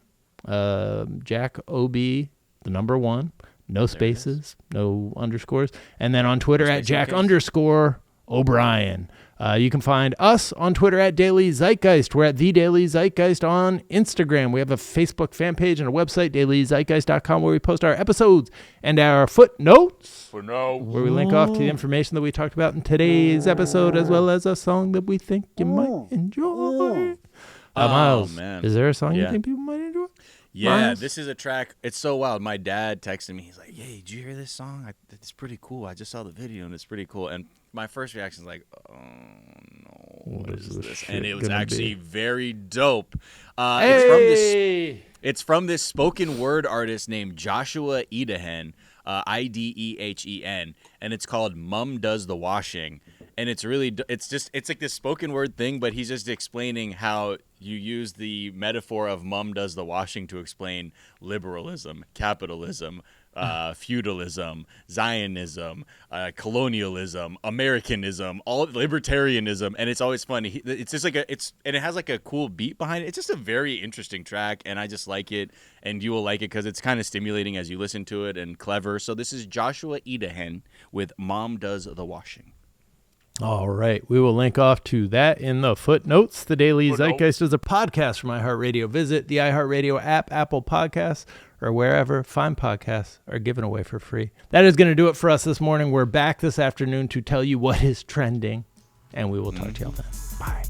A: JackO'B, the number 1. No spaces, no underscores. And then on Twitter at Jack_O'Brien. You can find us on Twitter at Daily Zeitgeist. We're at The Daily Zeitgeist on Instagram. We have a Facebook fan page and a website, dailyzeitgeist.com, where we post our episodes and our footnotes, where we link off to the information that we talked about in today's episode, as well as a song that we think you might enjoy. Miles,
C: man.
A: Is there a song you think people might enjoy?
C: Yeah,
A: Miles?
C: this is a track. It's so wild. My dad texted me. He's like, "Hey, did you hear this song? It's pretty cool. I just saw the video and it's pretty cool." And my first reaction is like, "Oh no, what is this?" And it was actually very dope. It's from this spoken word artist named Joshua Idehen, Idehen, and it's called "Mum Does the Washing." And it's like this spoken word thing, but he's just explaining how you use the metaphor of mum does the washing to explain liberalism, capitalism, feudalism, Zionism, colonialism, Americanism, all libertarianism, and it's always funny. It's just like and it has like a cool beat behind it. It's just a very interesting track, and I just like it, and you will like it because it's kind of stimulating as you listen to it and clever. So this is Joshua Idehen with "Mom Does the Washing."
A: All right. We will link off to that in the footnotes. The Daily Zeitgeist is a podcast from iHeartRadio. Visit the iHeartRadio app, Apple Podcasts, or wherever fine podcasts are given away for free. That is going to do it for us this morning. We're back this afternoon to tell you what is trending, and we will talk to y'all then. Bye.